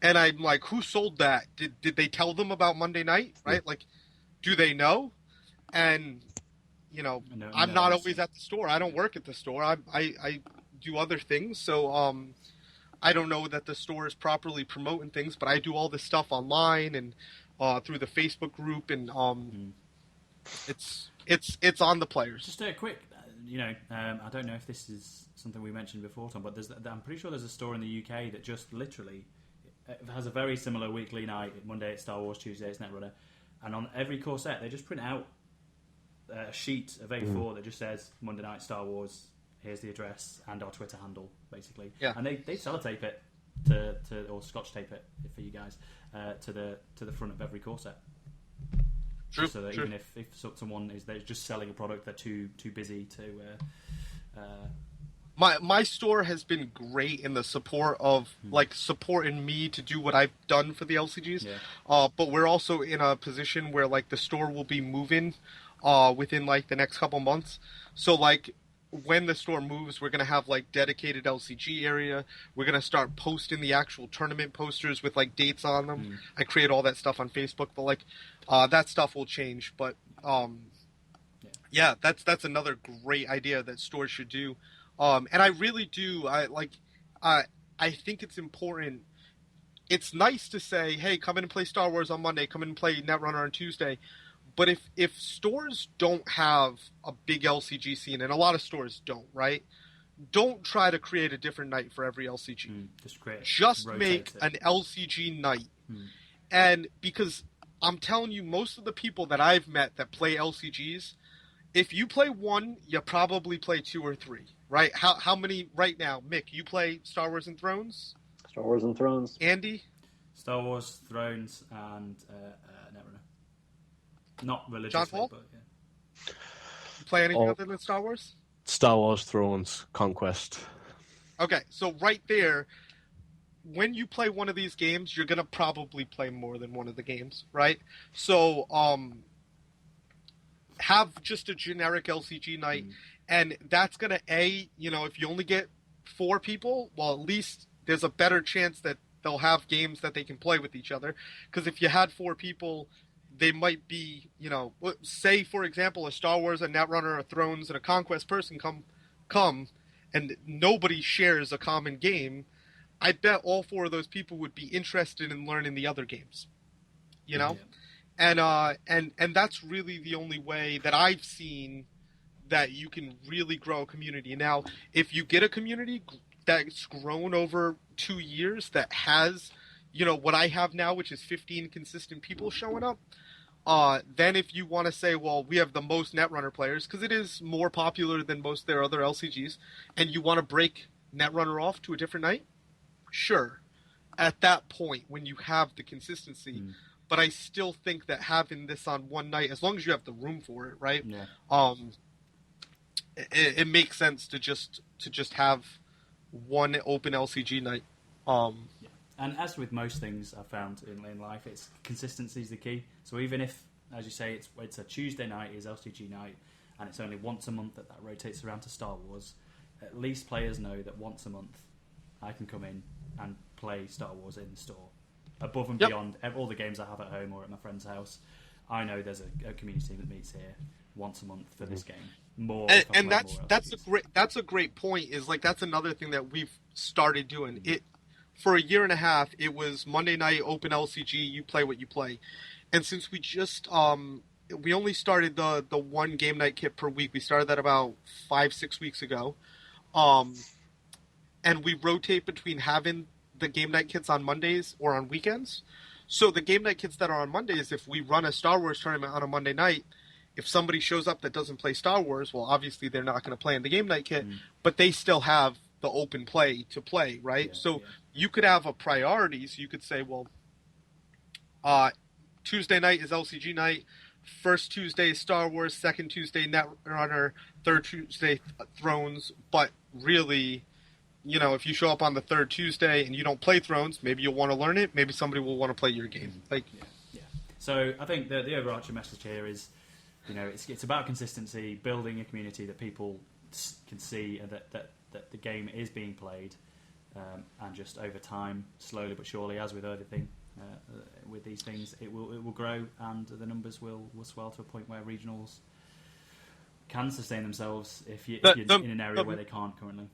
And I'm like, who sold that? Did they tell them about Monday night, right? Like, do they know? And, you know, I'm not always at the store. I don't work at the store. I do other things. So I don't know that the store is properly promoting things, but I do all this stuff online and through the Facebook group, and it's on the players. Just a quick, I don't know if this is something we mentioned before, Tom, but I'm pretty sure there's a store in the UK that just literally has a very similar weekly night. Monday it's Star Wars, Tuesday it's Netrunner, and on every core set they just print out a sheet of A4 that just says Monday night Star Wars, here's the address and our Twitter handle, basically. Yeah. And they sellotape it or scotch tape it for you guys to the front of every core set. True. So that even if someone they're just selling a product, they're too busy to. My store has been great in the support of like supporting me to do what I've done for the LCGs. Yeah. But we're also in a position where like the store will be moving within like the next couple months. So like when the store moves, we're gonna have like dedicated LCG area. We're gonna start posting the actual tournament posters with like dates on them. I create all that stuff on Facebook, but like that stuff will change. But yeah, that's another great idea that stores should do. And I really do. I think it's important. It's nice to say, hey, come in and play Star Wars on Monday. Come in and play Netrunner on Tuesday. But if stores don't have a big LCG scene, and a lot of stores don't, right? Don't try to create a different night for every LCG. Just make an LCG night. And because I'm telling you, most of the people that I've met that play LCGs, if you play 1, you probably play 2 or 3, right? How many right now? Mick, you play Star Wars and Thrones? Star Wars and Thrones. Andy? Star Wars, Thrones, and Netrunner. Not religiously, John-Paul? but yeah. You play anything other than Star Wars? Star Wars, Thrones, Conquest. Okay, so right there, when you play one of these games, you're going to probably play more than one of the games, right? So, have just a generic LCG night, and that's going to, if you only get 4 people, well, at least there's a better chance that they'll have games that they can play with each other. Because if you had 4 people they might be, say, for example, a Star Wars, a Netrunner, a Thrones, and a Conquest person come, and nobody shares a common game. I bet all 4 of those people would be interested in learning the other games, Yeah. And that's really the only way that I've seen that you can really grow a community. Now, if you get a community that's grown over 2 years that has, what I have now, which is 15 consistent people showing up, then if you want to say, well, we have the most Netrunner players, because it is more popular than most of their other LCGs, and you want to break Netrunner off to a different night, sure. At that point, when you have the consistency, but I still think that having this on one night, as long as you have the room for it, right? Yeah. It makes sense to just have one open LCG night. Yeah. And as with most things I've found in life, it's consistency is the key. So even if, as you say, it's a Tuesday night is LCG night, and it's only once a month that rotates around to Star Wars, at least players know that once a month I can come in and play Star Wars in the store. Above and beyond all the games I have at home or at my friend's house, I know there's a community that meets here once a month for this game. That's a great point. Is like that's another thing that we've started doing. It for a year and a half. It was Monday night open LCG. You play what you play, and since we just we only started the one game night kit per week. We started that about 5-6 weeks ago, and we rotate between having the game night kits on Mondays or on weekends. So the game night kits that are on Mondays, if we run a Star Wars tournament on a Monday night, if somebody shows up that doesn't play Star Wars, well, obviously they're not going to play in the game night kit, but they still have the open play to play, right? You could have a priority. So you could say, well, Tuesday night is LCG night. First Tuesday is Star Wars. Second Tuesday Netrunner. Third Tuesday Thrones. But really, if you show up on the third Tuesday and you don't play Thrones, maybe you'll want to learn it. Maybe somebody will want to play your game. Yeah. So I think the overarching message here is, it's about consistency, building a community that people can see and that the game is being played, and just over time, slowly but surely, as with everything, with these things, it will grow and the numbers will swell to a point where regionals can sustain themselves if you're in an area where they can't currently.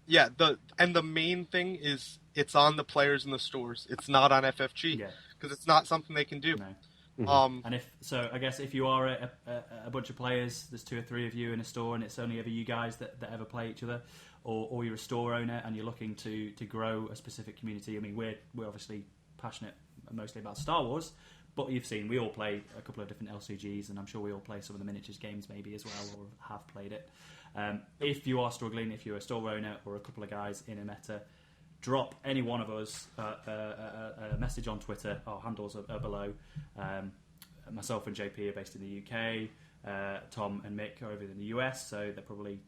Yeah, the main thing is it's on the players in the stores. It's not on FFG because it's not something they can do. No. And I guess if you are a bunch of players, there's 2 or 3 of you in a store, and it's only ever you guys that ever play each other, or you're a store owner and you're looking to grow a specific community. I mean, we're obviously passionate mostly about Star Wars, but you've seen we all play a couple of different LCGs, and I'm sure we all play some of the miniatures games maybe as well, or have played it. If you are struggling, if you're a store owner or a couple of guys in a meta, drop any one of us a message on Twitter. Our handles are below. Myself and JP are based in the UK. Tom and Mick are over in the US, so they're probably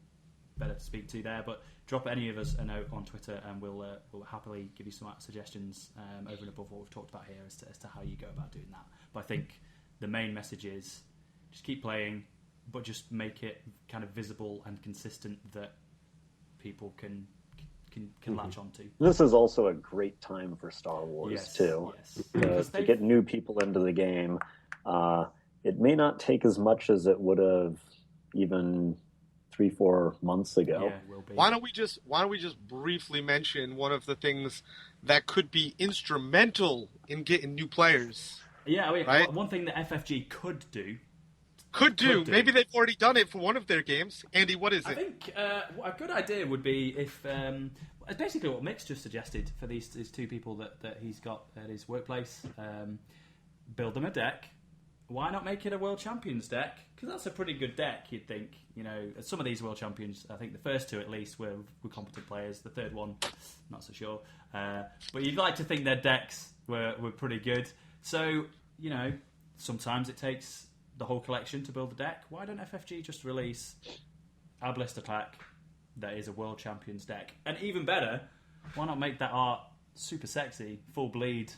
better to speak to there. But drop any of us a note on Twitter, and we'll happily give you some suggestions over and above what we've talked about here as to how you go about doing that. But I think the main message is just keep playing, but just make it kind of visible and consistent that people can latch onto. This is also a great time for Star Wars too. To get new people into the game. It may not take as much as it would have even 3-4 months ago. Yeah, it will be. Why don't we just briefly mention one of the things that could be instrumental in getting new players? Yeah, I mean, right? One thing that FFG could do. Maybe they've already done it for one of their games. Andy, what is it? I think a good idea would be if basically what Mick's just suggested for these 2 people that he's got at his workplace. Build them a deck. Why not make it a World Champions deck? Because that's a pretty good deck, you'd think. Some of these World Champions, I think the first 2 at least were competent players. The third one, not so sure. But you'd like to think their decks were pretty good. So, sometimes it takes the whole collection to build a deck. Why don't FFG just release a blister pack that is a World Champions deck? And even better, why not make that art super sexy, full bleed,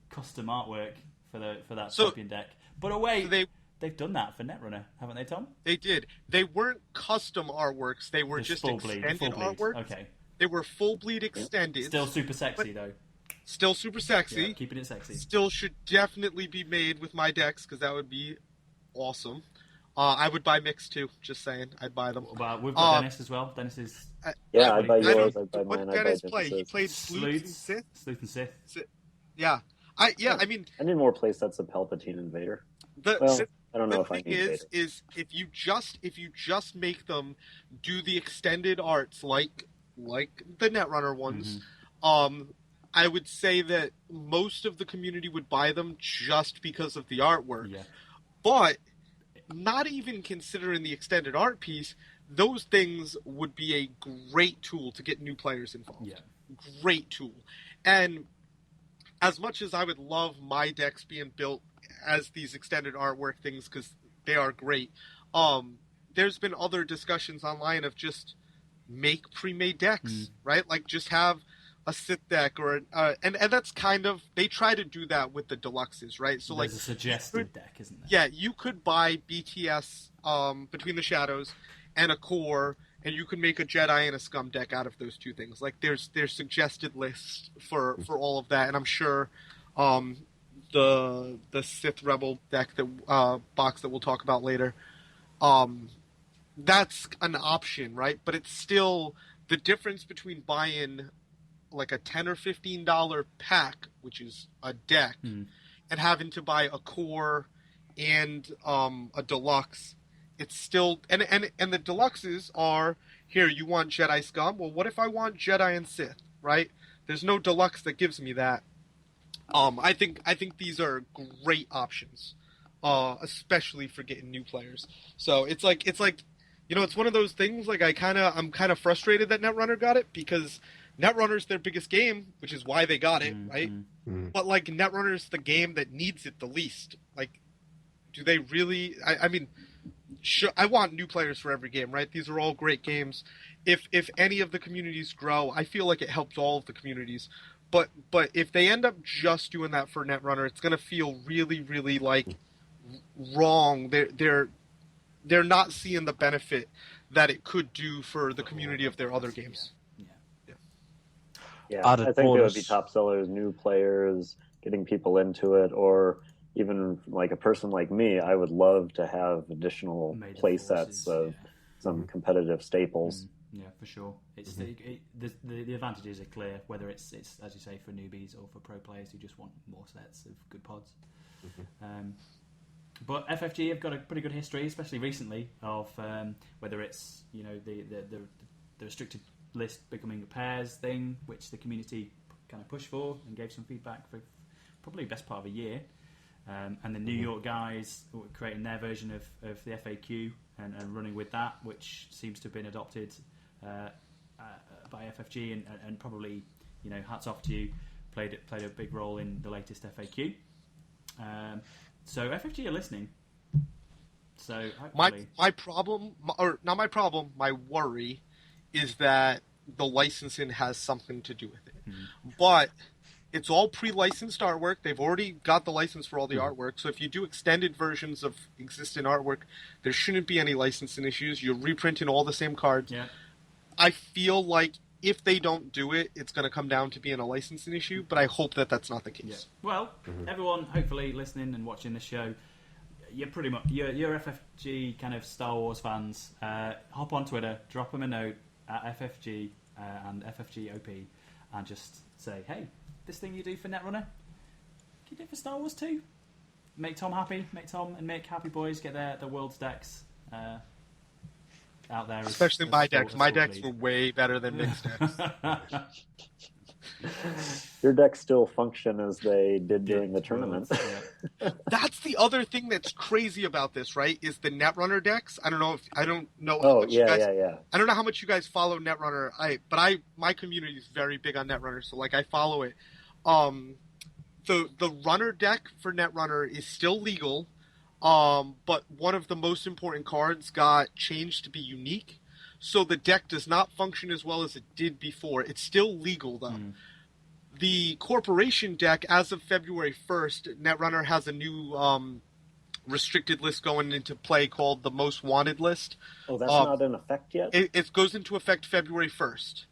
custom artwork for that champion deck? But they've done that for Netrunner, haven't they, Tom? They did. They weren't custom artworks. They were just extended artworks. Okay. They were full bleed extended. Still super sexy though. Still super sexy. Yeah, keeping it sexy. Still should definitely be made with my decks because that would be awesome. I would buy Mick's too. Just saying, I'd buy them. But we've got Dennis as well. Dennis is. I'd buy yours. I'd buy what mine. What I'd buy Dennis play? He played Sleuth and Sith. Sleuth and Sith. Yeah. I mean, I need more play sets of Palpatine and Vader. I don't know if I need Vader. Is if you just make them do the extended arts like the Netrunner ones, I would say that most of the community would buy them just because of the artwork. Yeah. But not even considering the extended art piece, those things would be a great tool to get new players involved. Yeah. Great tool. And as much as I would love my decks being built as these extended artwork things because they are great, there's been other discussions online of just make pre-made decks, right? Like just have a Sith deck or and that's kind of, they try to do that with the deluxes, right? So there's a suggested deck, isn't there? Yeah, you could buy BTS Between the Shadows and a core, and you can make a Jedi and a Scum deck out of those two things. Like there's suggested lists for all of that, and I'm sure the Sith Rebel deck that box that we'll talk about later, that's an option, right? But it's still the difference between buying like a $10 or $15 pack, which is a deck, and having to buy a core and a deluxe. It's still and the deluxes are here. You want Jedi Scum? Well, what if I want Jedi and Sith? Right? There's no deluxe that gives me that. I think these are great options, especially for getting new players. So it's like it's one of those things. Like I'm kind of frustrated that Netrunner got it because Netrunner's their biggest game, which is why they got it, right? But like Netrunner's the game that needs it the least. Like, do they really? I mean, sure, I want new players for every game, right? These are all great games. If any of the communities grow, I feel like it helps all of the communities. But if they end up just doing that for Netrunner, it's gonna feel really, really like wrong. They're not seeing the benefit that it could do for the community of their other games. Yeah, I think it would be top sellers, new players, getting people into it, or even like a person like me, I would love to have additional play sets of some competitive staples. Yeah, for sure. It's the advantages are clear, whether it's as you say for newbies or for pro players who just want more sets of good pods. But FFG have got a pretty good history, especially recently, of whether it's the restricted list becoming a pairs thing, which the community kind of pushed for and gave some feedback for probably the best part of a year. And the New York guys were creating their version of the FAQ and running with that, which seems to have been adopted by FFG and probably, hats off to you, played a big role in the latest FAQ. So FFG are listening. So hopefully... my worry is that the licensing has something to do with it. But it's all pre-licensed artwork. They've already got the license for all the artwork. So if you do extended versions of existing artwork, there shouldn't be any licensing issues. You're reprinting all the same cards. Yeah. I feel like if they don't do it, it's going to come down to being a licensing issue, but I hope that that's not the case. Yeah. Well, everyone hopefully listening and watching this show, you're pretty much you're FFG kind of Star Wars fans. Hop on Twitter, drop them a note at FFG and FFGOP, and just say, hey, this thing you do for Netrunner, can you do it for Star Wars too? Make Tom happy. Make Tom and Mick happy boys. Get their world's decks out there. Especially my decks. My decks were way better than Mick's decks. Your decks still function as they did during the tournament. That's the other thing that's crazy about this, right? Is the Netrunner decks. I don't know I don't know how much you guys follow Netrunner. My community is very big on Netrunner, so like I follow it. The runner deck for Netrunner is still legal, but one of the most important cards got changed to be unique. So the deck does not function as well as it did before. It's still legal, though. The Corporation deck, as of February 1st, Netrunner has a new restricted list going into play called the Most Wanted list. Oh, that's not in effect yet? It goes into effect February 1st.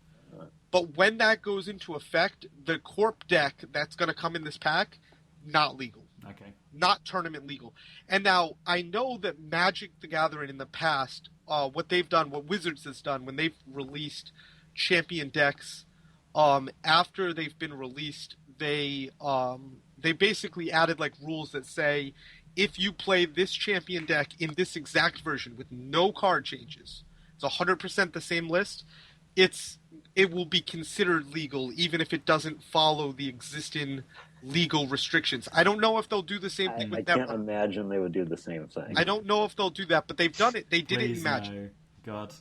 But when that goes into effect, the corp deck that's going to come in this pack, not legal. Okay. Not tournament legal. And now, I know that Magic the Gathering in the past, what they've done, what Wizards has done, when they've released champion decks, after they've been released, they basically added like rules that say, if you play this champion deck in this exact version with no card changes, it's 100% the same list, it will be considered legal even if it doesn't follow the existing legal restrictions. I don't know if they'll do the same thing with I can't imagine they would do the same thing. I don't know if they'll do that, but they've done it. They did it in Magic. No. God.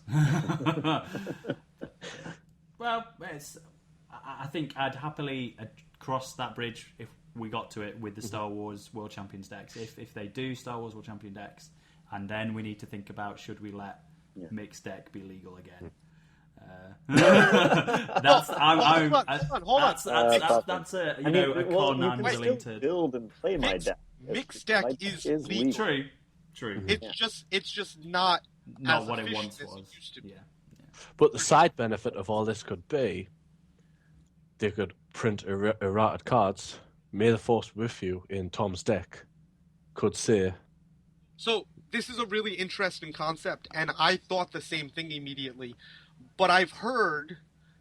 Well, I think I'd happily cross that bridge if we got to it with the Star Wars World Champions decks. If they do Star Wars World Champion decks, and then we need to think about, should we let mixed deck be legal again? That's a con I'm willing to build and play my deck. Mixed deck is legal. True. It's just not what it once was. Yeah. But the side benefit of all this could be they could print errated cards. May the Force be with you in Tom's deck could say. So this is a really interesting concept, and I thought the same thing immediately. But I've heard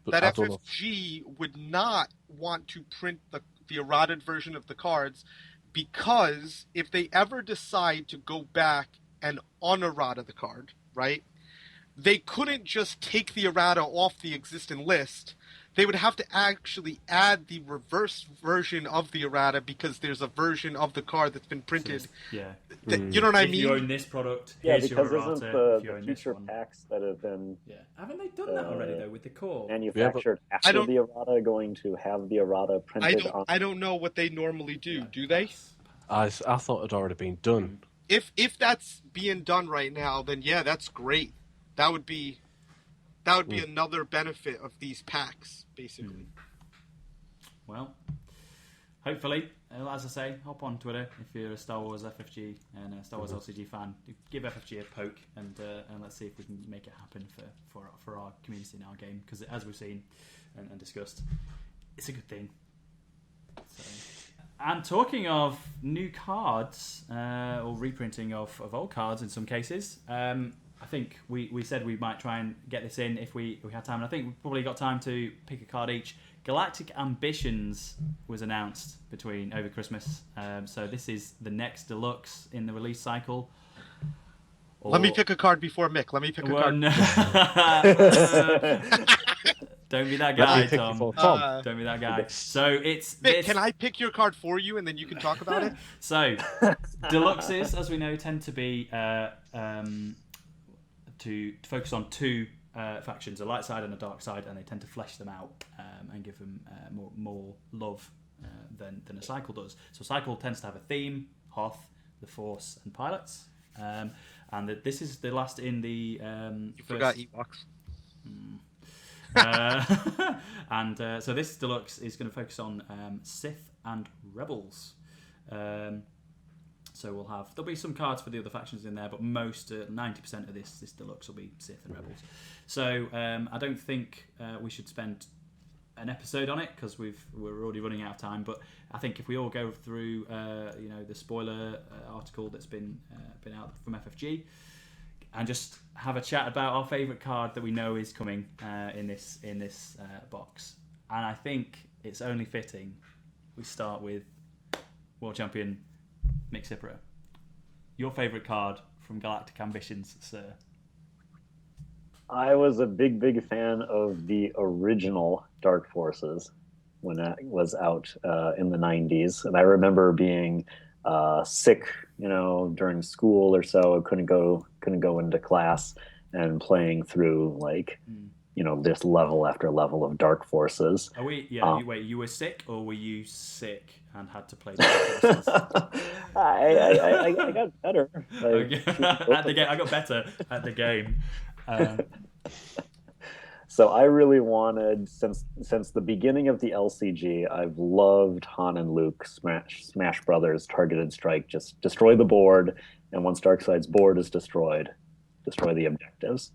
that FFG would not want to print the errated version of the cards, because if they ever decide to go back and unerrata the card, right, they couldn't just take the errata off the existing list. They would have to actually add the reverse version of the errata, because there's a version of the card that's been printed. You know what I mean? If you own this product, because your errata. Isn't the future packs that have been... Yeah. Haven't they done that already, though, with the core? Manufactured after the errata going to have the errata printed on... I don't know what they normally do. Do they? I thought it had already been done. If that's being done right now, then yeah, that's great. That would be another benefit of these packs, basically. Well, hopefully, as I say, hop on Twitter if you're a Star Wars FFG and a Star Wars LCG fan. Give FFG a poke, and let's see if we can make it happen for our community in our game. Because as we've seen and discussed, it's a good thing. So, and talking of new cards or reprinting of old cards in some cases. I think we said we might try and get this in if we had time. And I think we've probably got time to pick a card each. Galactic Ambitions was announced over Christmas. So this is the next deluxe in the release cycle. Let me pick a card before Mick. Let me pick a card. No. Don't be that guy, Tom. Don't be that guy. So it's Mick, can I pick your card for you and then you can talk about it? So deluxes, as we know, tend to be to focus on two factions, a light side and a dark side, and they tend to flesh them out and give them more love than a cycle does. So cycle tends to have a theme: Hoth, the Force, and pilots. And this is the last in the you forgot Ewoks. And so this deluxe is going to focus on Sith and Rebels. So there'll be some cards for the other factions in there, but most 90% of this deluxe will be Sith and Rebels. So I don't think we should spend an episode on it because we're already running out of time. But I think if we all go through the spoiler article that's been out from FFG, and just have a chat about our favourite card that we know is coming in this box. And I think it's only fitting we start with World Champion Mick Cipro. Your favourite card from Galactic Ambitions, sir? I was a big fan of the original Dark Forces when that was out in the 90s. And I remember being sick, during school or so. I couldn't go into class and playing through this level after level of Dark Forces. Wait, you were sick, or were you sick and had to play Dark Forces? I got better. At the game, I got better at the game. So I really wanted, since the beginning of the LCG, I've loved Han and Luke Smash Brothers targeted strike. Just destroy the board, and once Darkseid's board is destroyed, destroy the objectives.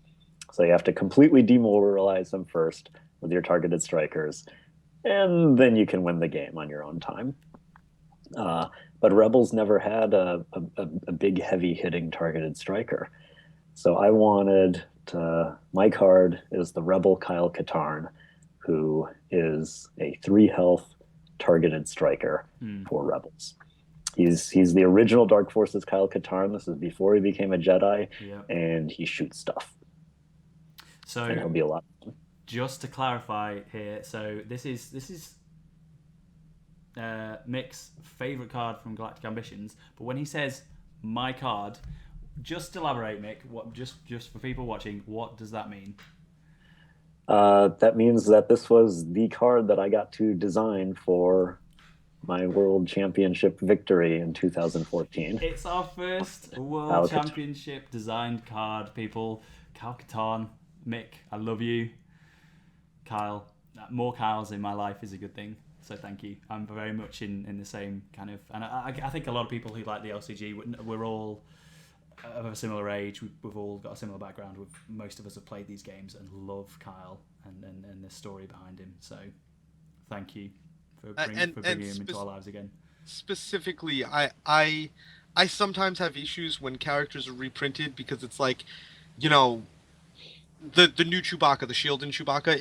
So you have to completely demoralize them first. with your targeted strikers, and then you can win the game on your own time. But Rebels never had a big, heavy-hitting targeted striker. So I wanted to... My card is the Rebel Kyle Katarn, who is a 3-health targeted striker for Rebels. He's the original Dark Forces Kyle Katarn. This is before he became a Jedi, and he shoots stuff. So and he'll be a lot of fun. Just to clarify here, so this is Mick's favourite card from Galactic Ambitions, but when he says my card, just elaborate, Mick. What just for people watching, what does that mean? That means that this was the card that I got to design for my World Championship victory in 2014. It's our first World Championship designed card, people. Kyle Katarn, Mick, I love you. Kyle, more Kyles in my life is a good thing. So thank you. I'm very much in the same kind of... And I think a lot of people who like the LCG, we're all of a similar age. We've all got a similar background. Most of us have played these games and love Kyle and the story behind him. So thank you for bringing him into our lives again. Specifically, I sometimes have issues when characters are reprinted because it's like, you know, the new Chewbacca, the Shieldin' Chewbacca.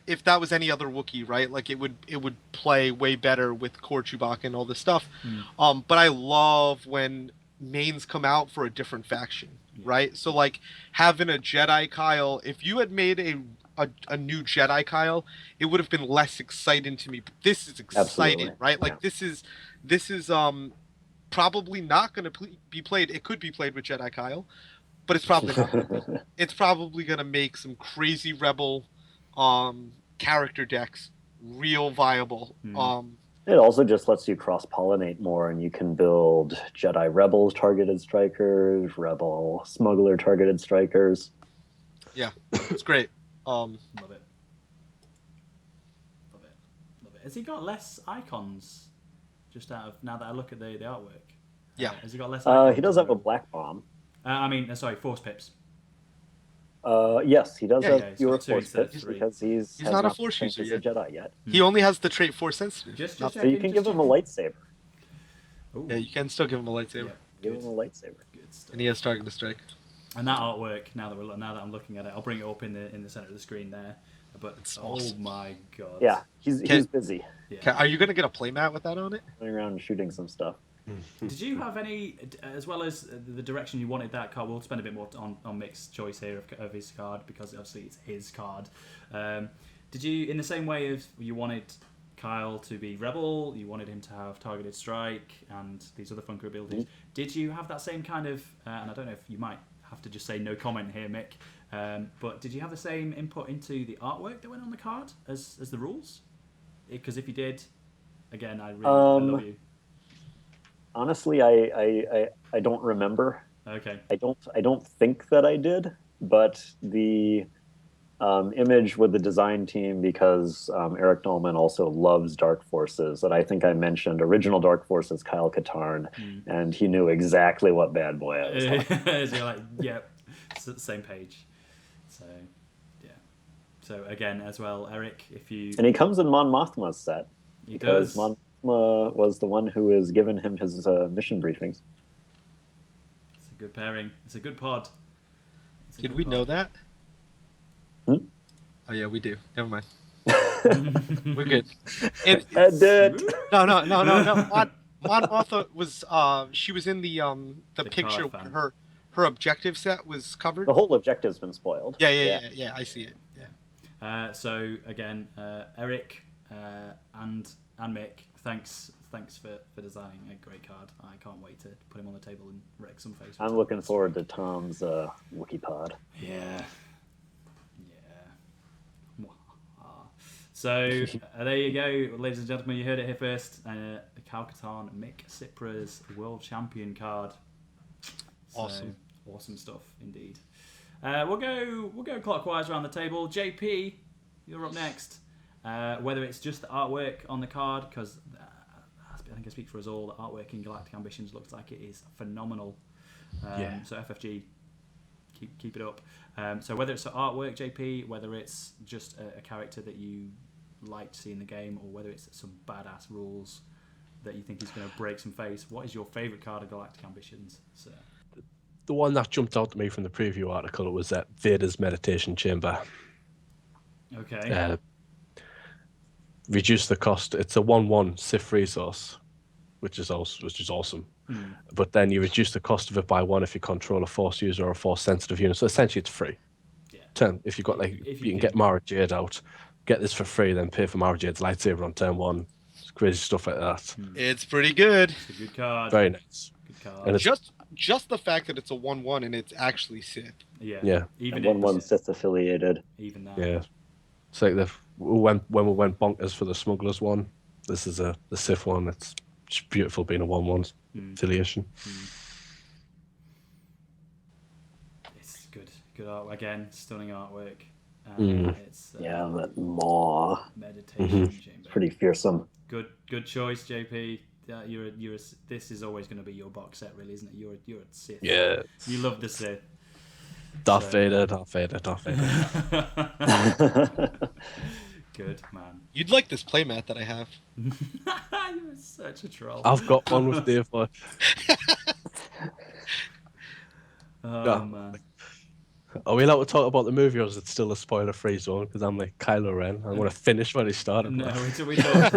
If that was any other Wookiee, right? Like it would play way better with core Chewbacca and all this stuff. But I love when mains come out for a different faction, right? So like having a Jedi Kyle, if you had made a new Jedi Kyle, it would have been less exciting to me. But this is exciting, Absolutely. right? Like this is probably not going to be played. It could be played with Jedi Kyle, but it's probably not. It's probably going to make some crazy Rebel character decks real viable. It also just lets you cross-pollinate more, and you can build Jedi Rebels targeted strikers, Rebel Smuggler targeted strikers. Yeah, it's great. Love it. Has he got less icons? Just out of now that I look at the artwork. Yeah. Has he got less icons? He does have a black bomb. Force pips. Yes, he does have he's fewer got two force instead of pips three. because he's not a not force trained user as a Jedi yet. He only has the trait Force sensitive. Just So you can give him a lightsaber. Ooh. Yeah, you can still give him a lightsaber. Yeah, Give him a lightsaber. good stuff. And he has target to strike. And that artwork, now that I'm looking at it, I'll bring it up in the center of the screen there. But awesome. Oh my god! Yeah, he's busy Yeah. Are you going to get a playmat with that on it? running around and shooting some stuff. Did you have any, as well as the direction you wanted that card? We'll spend a bit more on Mick's choice here of his card because obviously it's his card. Did you, in the same way as you wanted Kyle to be Rebel, you wanted him to have targeted strike and these other Funko abilities, did you have that same kind of, and I don't know if you might have to just say no comment here, Mick, but did you have the same input into the artwork that went on the card as the rules? Because if you did, again, I love you. Honestly, I don't remember. Okay. I don't think that I did, but the image with the design team, because Eric Nolman also loves Dark Forces, and I think I mentioned original Dark Forces Kyle Katarn, and he knew exactly what bad boy I was like. So you're like, yep, same page. So, yeah. So again, as well, Eric, if you... And he comes in Mon Mothma's set. He because does. Mon Mothma was the one who has given him his mission briefings. It's a good pairing. It's a good pod. Did we know that? Hmm? Oh yeah, we do. Never mind. We're good. I did. No. Mon Mothma was she was in the picture card fan. where her objective set was covered. The whole objective's been spoiled. Yeah. I see it. Yeah. So again, Eric and Mick, thanks for designing a great card. I can't wait to put him on the table and wreck some face. I'm looking forward to Tom's Wookiee pod. Yeah. So there you go, ladies and gentlemen. You heard it here first. Kyle Katarn, Mick Cipra's World Champion card. Awesome. Awesome stuff indeed. We'll go clockwise around the table. JP, you're up next. Whether it's just the artwork on the card, because I think I speak for us all, the artwork in Galactic Ambitions looks like it is phenomenal. So FFG, keep it up. So whether it's artwork, JP, whether it's just a character that you like to see in the game, or whether it's some badass rules that you think is going to break some face, what is your favourite card of Galactic Ambitions, sir? The one that jumped out to me from the preview article was that Vader's Meditation Chamber. Okay. Reduce the cost. It's a 1/1 Sith resource, which is awesome. But then you reduce the cost of it by 1 if you control a Force user or a Force sensitive unit. So essentially, it's free. Yeah. If you've got you can get Mara Jade out, get this for free, then pay for Mara Jade's lightsaber on turn 1. It's crazy stuff like that. It's pretty good. It's a good card. Very nice. Good card. And just the fact that it's a 1/1 and it's actually Sith. Yeah. Even 1/1 Sith affiliated. Even that. Yeah. It's like when we went bonkers for the Smugglers one. This is the Sith one. It's just beautiful being a 1/1 affiliation. It's good art again. Stunning artwork. It's that maw. Meditation chamber. Pretty fearsome. Good choice, JP. This is always going to be your box set, really, isn't it? You're a Sith. Yeah. You love the Sith. Darth Vader. Good man. You'd like this playmat that I have. You're such a troll. I've got one with Dave. Man. Are we allowed to talk about the movie, or is it still a spoiler-free zone? Because I'm like Kylo Ren. I'm going to finish when he started. No, we don't.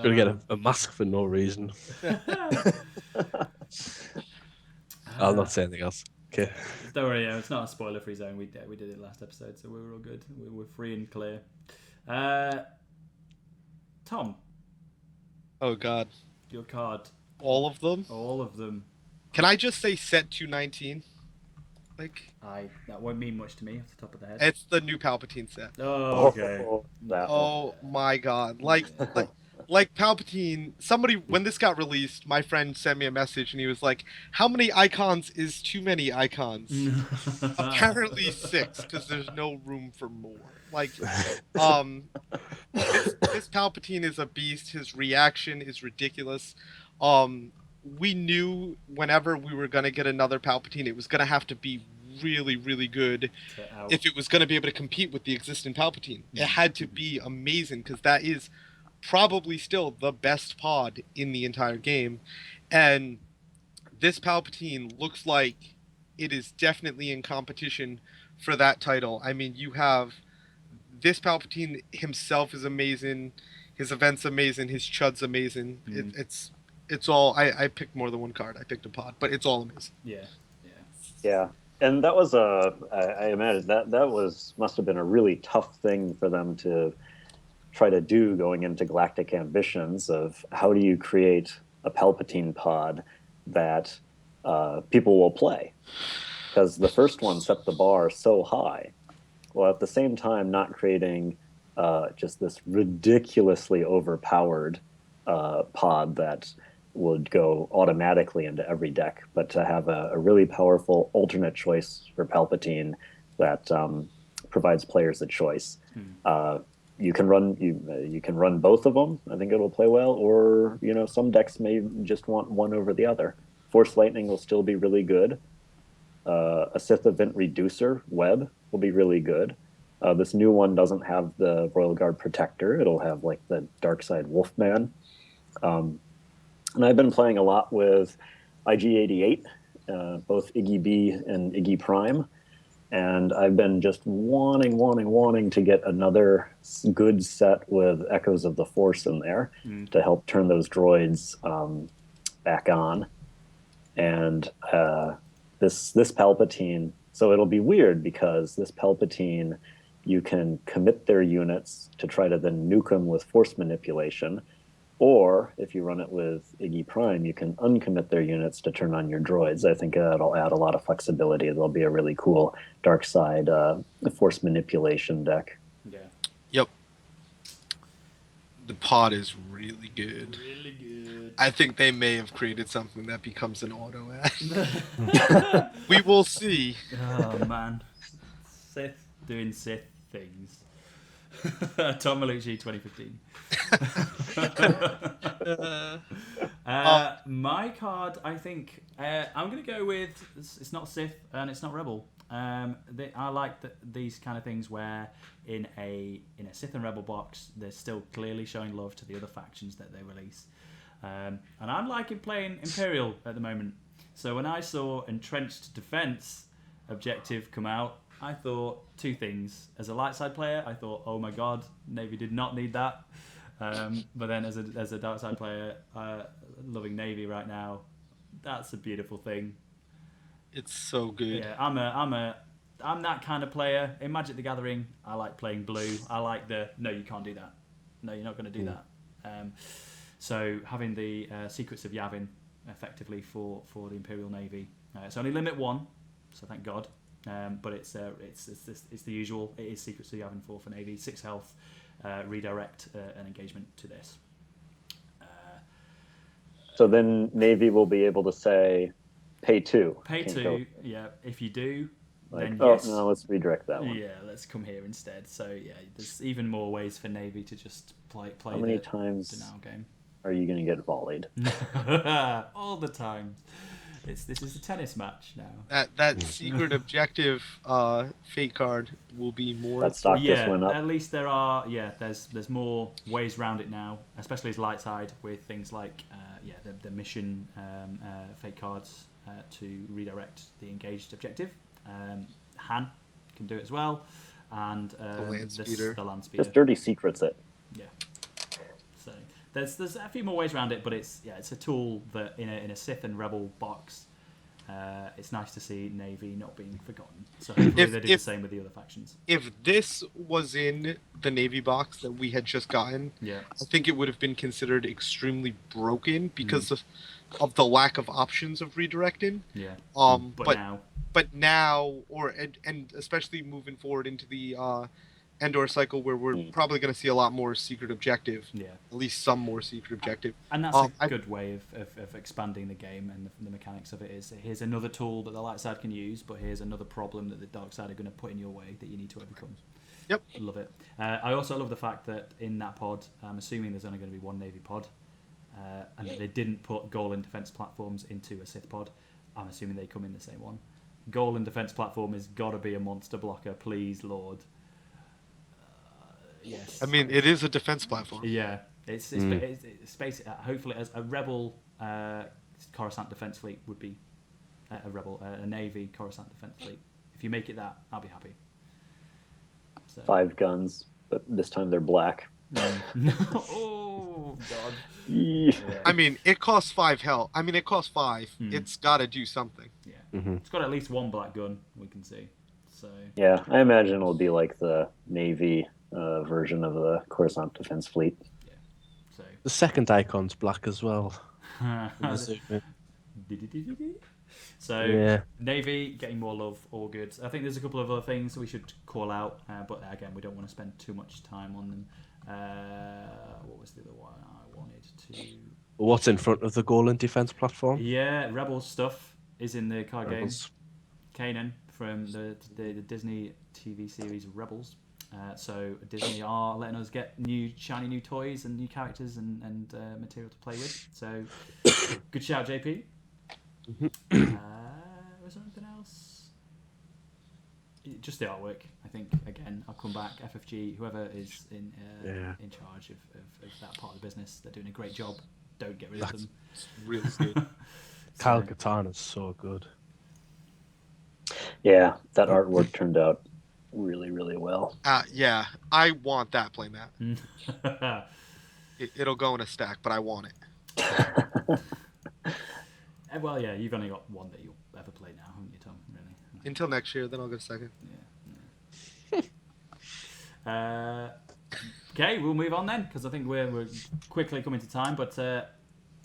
Going to get a mask for no reason. I'll not say anything else. Okay. Don't worry, it's not a spoiler-free zone. We did it last episode, so we were all good. We're free and clear. Tom. Oh God. Your card. All of them. All of them. Can I just say set 219? That won't mean much to me off the top of the head. It's the new Palpatine set. Oh, okay. Oh my God! Like Palpatine. Somebody, when this got released, my friend sent me a message and he was like, "How many icons is too many icons?" Apparently 6, because there's no room for more. This Palpatine is a beast. His reaction is ridiculous. We knew whenever we were going to get another Palpatine, it was going to have to be really, really good if it was going to be able to compete with the existing Palpatine. It had to be amazing, because that is probably still the best pod in the entire game. And this Palpatine looks like it is definitely in competition for that title. I mean, you have this Palpatine himself is amazing. His event's amazing. His chud's amazing. It's all. I picked more than one card. I picked a pod, but it's all amazing. Yeah. And that was I imagine that must have been a really tough thing for them to try to do going into Galactic Ambitions, of how do you create a Palpatine pod that people will play, because the first one set the bar so high, while at the same time not creating just this ridiculously overpowered pod that would go automatically into every deck, but to have a really powerful alternate choice for Palpatine that provides players a choice. You can run both of them. I think it'll play well, or some decks may just want one over the other. Force Lightning will still be really good. A Sith Event Reducer Web will be really good. This new one doesn't have the Royal Guard Protector. It'll have like the Dark Side Wolfman. And I've been playing a lot with IG-88, both Iggy B and Iggy Prime. And I've been just wanting to get another good set with Echoes of the Force in there to help turn those droids back on. And this Palpatine, so it'll be weird, because this Palpatine, you can commit their units to try to then nuke them with Force manipulation. Or if you run it with Iggy Prime, you can uncommit their units to turn on your droids. I think that'll add a lot of flexibility. There'll be a really cool dark side Force manipulation deck. Yeah. Yep. The pod is really good. Really good. I think they may have created something that becomes an auto ad. We will see. Oh man, Sith doing Sith things. Tom Malucci, 2015. My card, I think, I'm going to go with. It's not Sith and it's not Rebel. I like these kind of things where in a Sith and Rebel box, they're still clearly showing love to the other factions that they release. And I'm liking playing Imperial at the moment. So when I saw Entrenched Defense objective come out, I thought two things. As a light side player, I thought, oh my god, Navy did not need that. But then as a dark side player, loving Navy right now, that's a beautiful thing. It's so good. Yeah, I'm that kind of player. In Magic the Gathering, I like playing blue. I like no, you can't do that. No, you're not going to do that. So having the Secrets of Yavin effectively for the Imperial Navy. It's only limit 1, so thank God. But it's the usual. It is Secrets of Yavin 4 for Navy. 6 health. Redirect an engagement to this. So then Navy will be able to say, pay 2. Pay 2, yeah. If you do, then oh, yes. no, let's redirect that one. Yeah, let's come here instead. So yeah, there's even more ways for Navy to just play How many the times now game. Are you going to get volleyed? All the time. This is a tennis match now. That secret objective fate card will be more. That stock just went up. At least there are. Yeah, there's more ways around it now, especially as light side with things like the mission fate cards to redirect the engaged objective. Han can do it as well, and the land speeder. Just dirty secrets it. Yeah. So there's a few more ways around it, but it's a tool that in a Sith and Rebel box, it's nice to see Navy not being forgotten. So hopefully they do the same with the other factions. If this was in the Navy box that we had just gotten, I think it would have been considered extremely broken because of the lack of options of redirecting. Yeah. But now, and especially moving forward into the Endor cycle, where we're probably going to see a lot more secret objective. Yeah. At least some more secret objective. And that's a good way of expanding the game, and the mechanics of it is, here's another tool that the light side can use, but here's another problem that the dark side are going to put in your way that you need to overcome. Yep. Love it. I also love the fact that in that pod, I'm assuming there's only going to be one Navy pod, and that they didn't put goal and defense platforms into a Sith pod. I'm assuming they come in the same one. Goal and defense platform has got to be a monster blocker, please, Lord. Yes. I mean, it is a defense platform. Yeah, it's basically, hopefully, as a Rebel Coruscant defense fleet would be a Navy Coruscant defense fleet. If you make it that, I'll be happy. So. 5 guns, but this time they're black. Oh God. Yeah. I mean, it costs 5 health. I mean, it costs 5. It's got to do something. Yeah. It's got at least one black gun. We can see. So. Yeah, I imagine it'll be like the Navy version of the Coruscant Defense Fleet. Yeah. So. The second icon's black as well. So Navy getting more love, all good. I think there's a couple of other things we should call out, but again, we don't want to spend too much time on them. What was the other one I wanted to? What's in front of the goal and defense platform? Yeah, Rebel stuff is in the card game. Kanan from the Disney TV series Rebels. So Disney are letting us get shiny new toys and new characters and material to play with. So good shout, JP. Was there anything else? Just the artwork, I think. Again, I'll come back. FFG, whoever is in charge of that part of the business, they're doing a great job. Don't get rid of them. It's really good. Kyle Katana's so good. Yeah, that artwork turned out really, really well. Yeah, I want that playmat. It'll go in a stack, but I want it. Well, yeah, you've only got one that you'll ever play now, haven't you, Tom? Really? Until next year, then I'll get a second. Yeah. Okay, we'll move on then, because I think we're quickly coming to time. But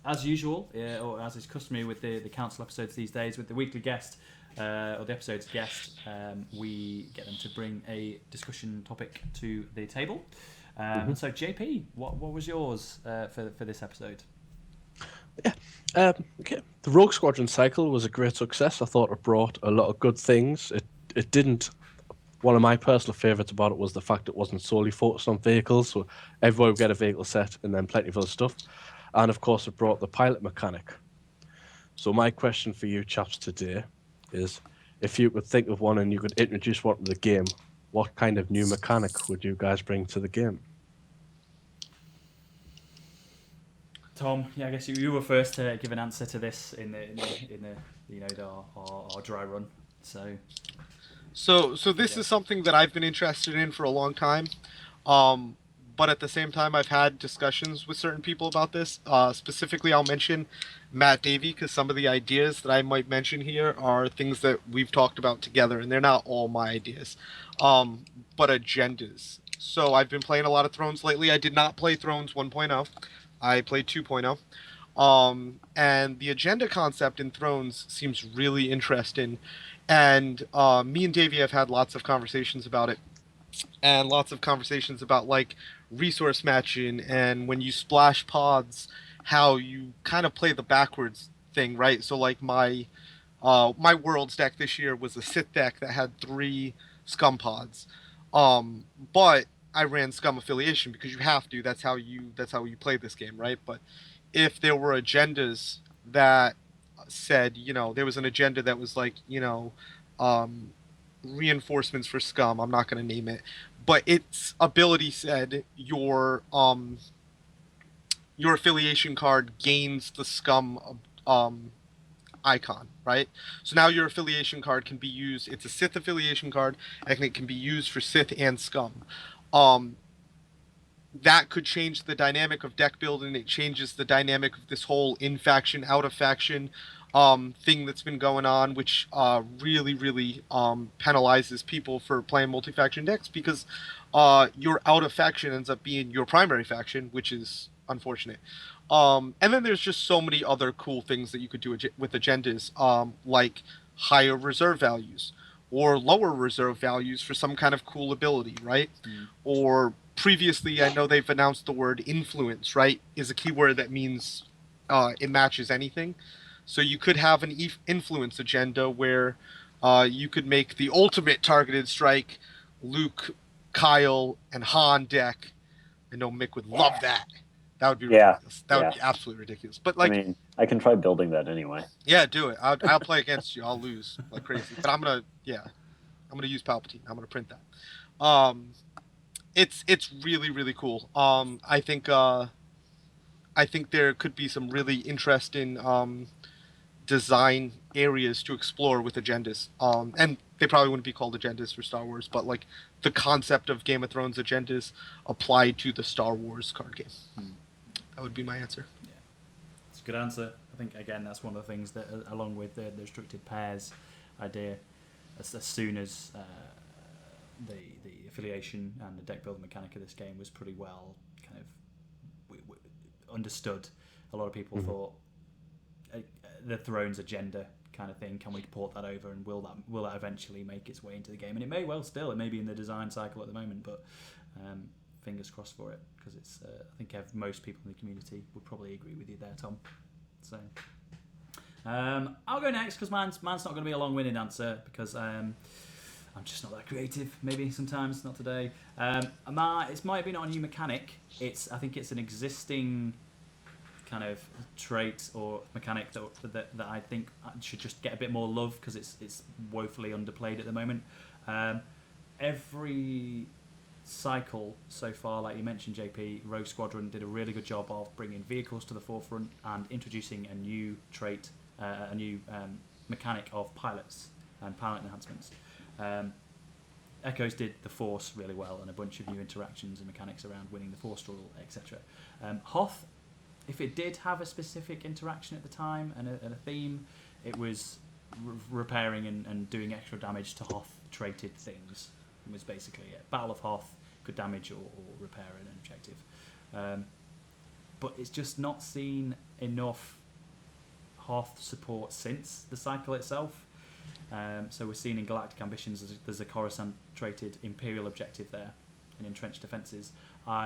as usual, or as is customary with the council episodes these days, with the weekly guest or the episode's guest, we get them to bring a discussion topic to the table. So, JP, what was yours for this episode? Yeah, okay. The Rogue Squadron cycle was a great success. I thought it brought a lot of good things. It didn't. One of my personal favourites about it was the fact it wasn't solely focused on vehicles, so everyone would get a vehicle set and then plenty of other stuff. And of course, it brought the pilot mechanic. So my question for you chaps today is, if you could think of one and you could introduce one to the game, what kind of new mechanic would you guys bring to the game? Tom, yeah, I guess you were first to give an answer to this in the our dry run. So this is something that I've been interested in for a long time. But at the same time, I've had discussions with certain people about this. Specifically, I'll mention Matt Davey, because some of the ideas that I might mention here are things that we've talked about together, and they're not all my ideas, but agendas. So I've been playing a lot of Thrones lately. I did not play Thrones 1.0. I played 2.0. And the agenda concept in Thrones seems really interesting. And me and Davey have had lots of conversations about it. And lots of conversations about, like, resource matching and when you splash pods, how you kind of play the backwards thing, right? So, like, my Worlds deck this year was a Sith deck that had 3 Scum pods. But I ran Scum affiliation because you have to. That's how you play this game, right? But if there were agendas that said, there was an agenda that was like, reinforcements for Scum. I'm not going to name it, but its ability said your affiliation card gains the Scum icon, right? So now your affiliation card can be used. It's a Sith affiliation card, and it can be used for Sith and Scum. That could change the dynamic of deck building. It changes the dynamic of this whole in-faction, out-of-faction thing that's been going on, which really, really penalizes people for playing multi-faction decks, because your out-of-faction ends up being your primary faction, which is unfortunate. And then there's just so many other cool things that you could do with agendas, like higher reserve values or lower reserve values for some kind of cool ability, right? Or previously, I know they've announced the word influence, right, is a keyword that means it matches anything. So you could have an influence agenda where you could make the ultimate targeted strike Luke, Kyle, and Han deck. I know Mick would love that. That would be ridiculous. That would be absolutely ridiculous. But, like, I mean, I can try building that anyway. Yeah, do it. I'll play against you. I'll lose like crazy. But I'm gonna use Palpatine. I'm gonna print that. It's really, really cool. I think there could be some really interesting design areas to explore with agendas. And they probably wouldn't be called agendas for Star Wars, but, like, the concept of Game of Thrones agendas applied to the Star Wars card game. That would be my answer. Yeah, it's a good answer. I think, again, that's one of the things that, along with the restricted pairs idea, as soon as the affiliation and the deck building mechanic of this game was pretty well kind of understood, a lot of people thought the Thrones agenda kind of thing, can we port that over, and will that eventually make its way into the game? And it may well still. It may be in the design cycle at the moment, but fingers crossed for it, because it's I think most people in the community would probably agree with you there, Tom. So I'll go next, because mine's not going to be a long-winded answer, because I'm just not that creative. Maybe sometimes, not today. It might be not a new mechanic. I think it's an existing kind of trait or mechanic that I think should just get a bit more love, because it's woefully underplayed at the moment. Every cycle so far, like you mentioned, JP, Rogue Squadron did a really good job of bringing vehicles to the forefront and introducing a new trait, a new mechanic of pilots and pilot enhancements. Echoes did the Force really well, and a bunch of new interactions and mechanics around winning the Force rule, etc. Hoth, if it did have a specific interaction at the time and a theme, it was repairing and doing extra damage to Hoth-traded things. It was basically it. Battle of Hoth could damage or repair an objective. But it's just not seen enough Hoth support since the cycle itself. So we're seeing in Galactic Ambitions there's a Coruscant-traded Imperial objective there in entrenched defences.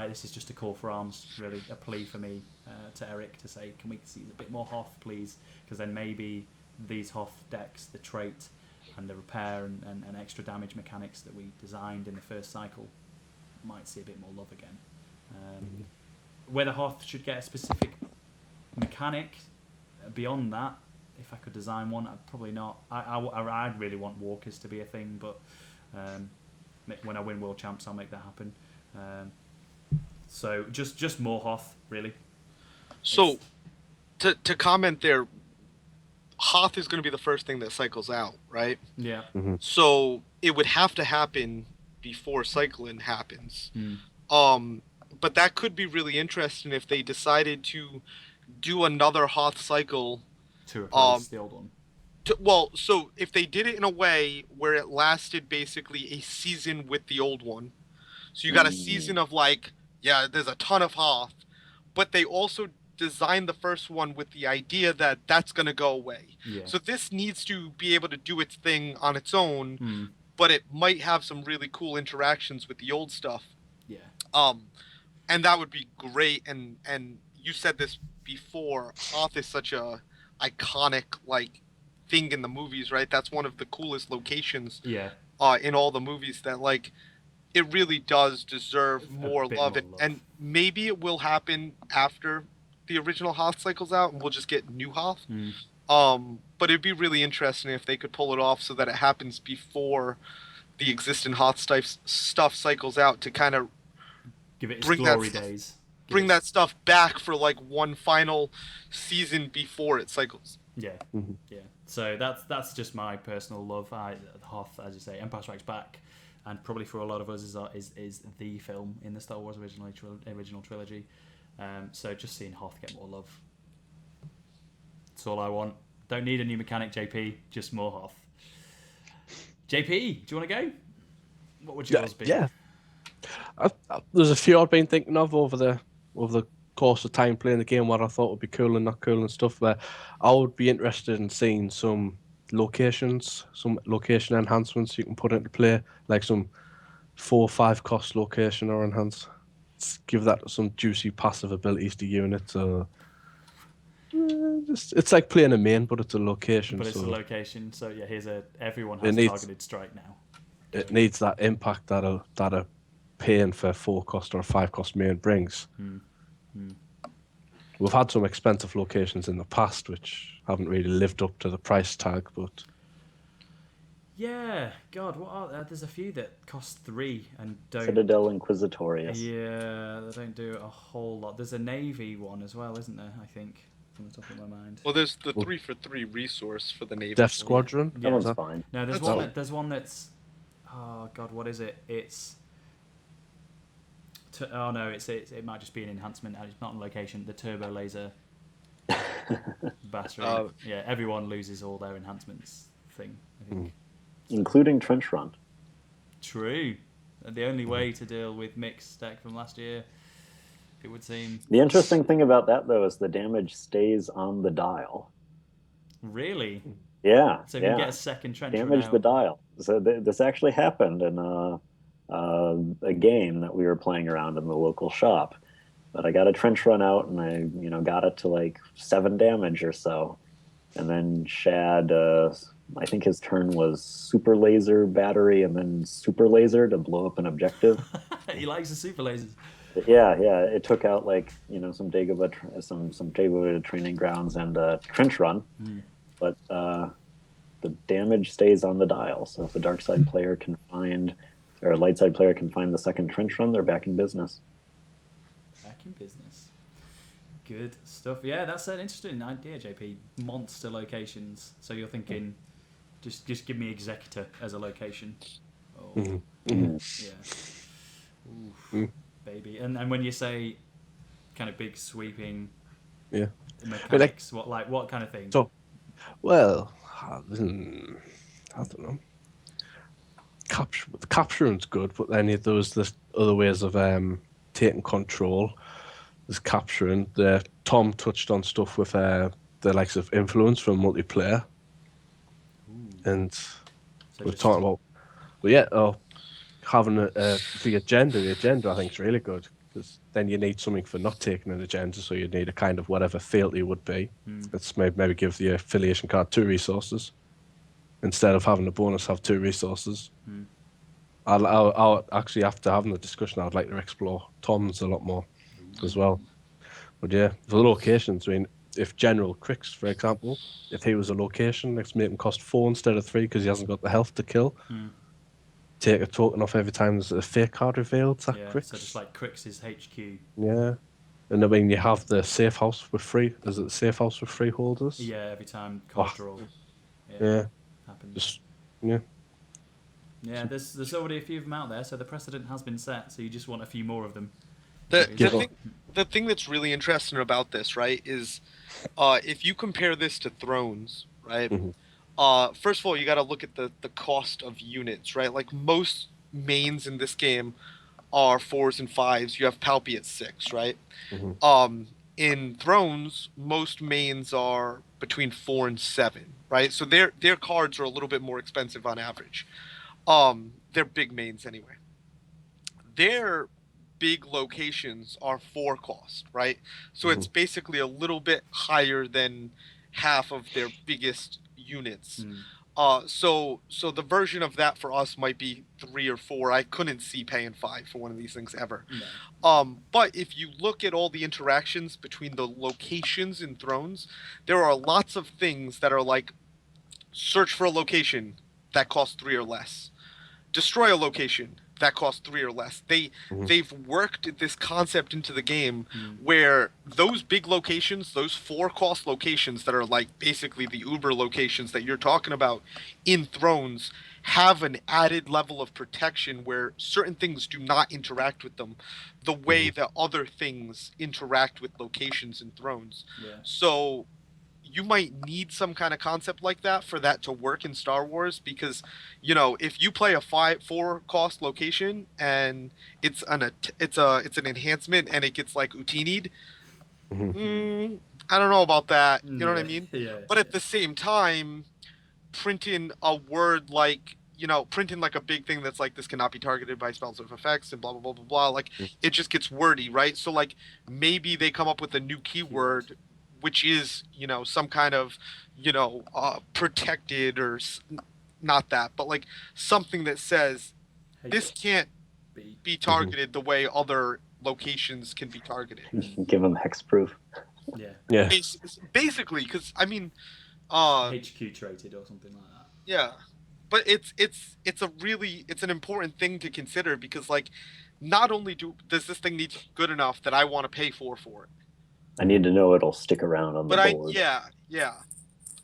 This is just a call for arms, really, a plea for me to Eric to say, can we see a bit more Hoth, please? Because then maybe these Hoth decks, the trait and the repair and extra damage mechanics that we designed in the first cycle, might see a bit more love again. Whether Hoth should get a specific mechanic beyond that, if I could design one, I'd probably not. I'd really want walkers to be a thing, but when I win World Champs, I'll make that happen. So just more Hoth, really. So, to comment there, Hoth is going to be the first thing that cycles out, right? Yeah. Mm-hmm. So it would have to happen before cycling happens. But that could be really interesting if they decided to do another Hoth cycle to replace the old one. So if they did it in a way where it lasted basically a season with the old one, so you got a season of there's a ton of Hoth, but they also designed the first one with the idea that that's going to go away. Yeah. So this needs to be able to do its thing on its own, but it might have some really cool interactions with the old stuff. Yeah. And that would be great. And you said this before, Hoth is such a iconic thing in the movies, right? That's one of the coolest locations. Yeah. In all the movies that it really does deserve more love. And maybe it will happen after the original Hoth cycles out, and we'll just get new Hoth. But it'd be really interesting if they could pull it off so that it happens before the existing Hoth stuff cycles out to kind of give it its glory days. Bring that stuff back for one final season before it cycles. Yeah, yeah. So that's just my personal love. Hoth, as you say, Empire Strikes Back, and probably for a lot of us is the film in the Star Wars original trilogy. So just seeing Hoth get more love. That's all I want. Don't need a new mechanic, JP. Just more Hoth. JP, do you want to go? What would yours be? Yeah. There's a few I've been thinking of over the course of time playing the game what I thought would be cool and not cool and stuff. But I would be interested in seeing some location enhancements you can put into play, like some 4 or 5 cost location or enhance. Give that some juicy passive abilities to units. It's like playing a main, but it's a location. But it's a location. So yeah, everyone has targeted strike now. It needs that impact that a paying for 4 cost or a 5 cost main brings. We've had some expensive locations in the past which haven't really lived up to the price tag, but yeah, God, there's a few that cost 3 and don't. Citadel Inquisitorius. Yeah, they don't do a whole lot. There's a Navy one as well, isn't there? I think, from the top of my mind. Well, there's the 3 for 3 resource for the Navy. Death Squadron. That one's fine. No, there's one that's. Oh God, what is it? It's. It might just be an enhancement. And it's not on location. The turbo laser. Battery. Yeah, everyone loses all their enhancements thing, I think. Including Trench Run. True. The only way to deal with Mick's deck from last year, it would seem. The interesting thing about that, though, is the damage stays on the dial. Really? Yeah. So if you get a second Trench Run damage out. the dial. So this actually happened in a game that we were playing around in the local shop. But I got a Trench Run out, and I got it to 7 damage or so. And then Shad, I think his turn was Super Laser Battery and then Super Laser to blow up an objective. He likes the super lasers. Yeah. It took out some Dagobah training grounds and Trench Run. But the damage stays on the dial. So if the dark side player can find, or a light side player can find the second Trench Run, they're back in business. Back in business. Good stuff. Yeah, that's an interesting idea, JP. Monster locations. So you're thinking, just give me Executor as a location. Oh, yeah. Oof, baby. And when you say kind of big sweeping, mechanics, what kind of thing? So, well, I don't know. Capturing's good, but then there's other ways of taking control. There's capturing. Tom touched on stuff with the likes of influence from multiplayer. And we're talking about, having the agenda I think is really good, because then you need something for not taking an agenda, so you need a kind of whatever fealty would be. Let's maybe give the affiliation card 2 resources instead of having the bonus have 2 resources. I'll actually, after having the discussion, I'd like to explore Tom's a lot more as well. But yeah, the locations, I mean, if General Crix, for example, if he was a location, let's make him cost 4 instead of 3 because he hasn't got the health to kill. Take a token off every time there's a fake card revealed. So just like Crix's HQ. Yeah. And I mean, you have the safe house with free. Is it the safe house with free holders? Yeah, every time card draw. Yeah. Happens. Yeah. Yeah, there's already a few of them out there, so the precedent has been set. So you just want a few more of them. The thing that's really interesting about this, right, is if you compare this to Thrones, right? First of all, you got to look at the cost of units, right? Like most mains in this game are 4s and 5s. You have Palpy at 6, right? In Thrones, most mains are between 4 and 7, right? So their cards are a little bit more expensive on average. They're big mains anyway. Their big locations are 4 cost, right? So it's basically a little bit higher than half of their biggest units. So the version of that for us might be 3 or 4. I couldn't see paying 5 for one of these things ever. But if you look at all the interactions between the locations in Thrones, there are lots of things that are like search for a location that costs 3 or less, destroy a location that costs 3 or less. They've worked this concept into the game where those big locations, those 4 cost locations that are like basically the Uber locations that you're talking about in Thrones, have an added level of protection where certain things do not interact with them the way that other things interact with locations in Thrones. So you might need some kind of concept like that for that to work in Star Wars, because, you know, if you play a 4 cost location and it's an enhancement and it gets like Utini'd, I don't know about that. You know what I mean? But at the same time, printing a word like, you know, printing like a big thing that's like, this cannot be targeted by spells of effects and blah, blah, blah, blah, blah. Like, it just gets wordy, right? So, like, maybe they come up with a new keyword, which is, you know, some kind of, you know, protected or not that, but like something that says this can't be targeted the way other locations can be targeted. Give them hexproof. Yeah. Basically, because I mean, HQ traded or something like that. Yeah, but it's an important thing to consider, because like, not only does this thing need to be good enough that I want to pay for it. I need to know it'll stick around on the board. Yeah.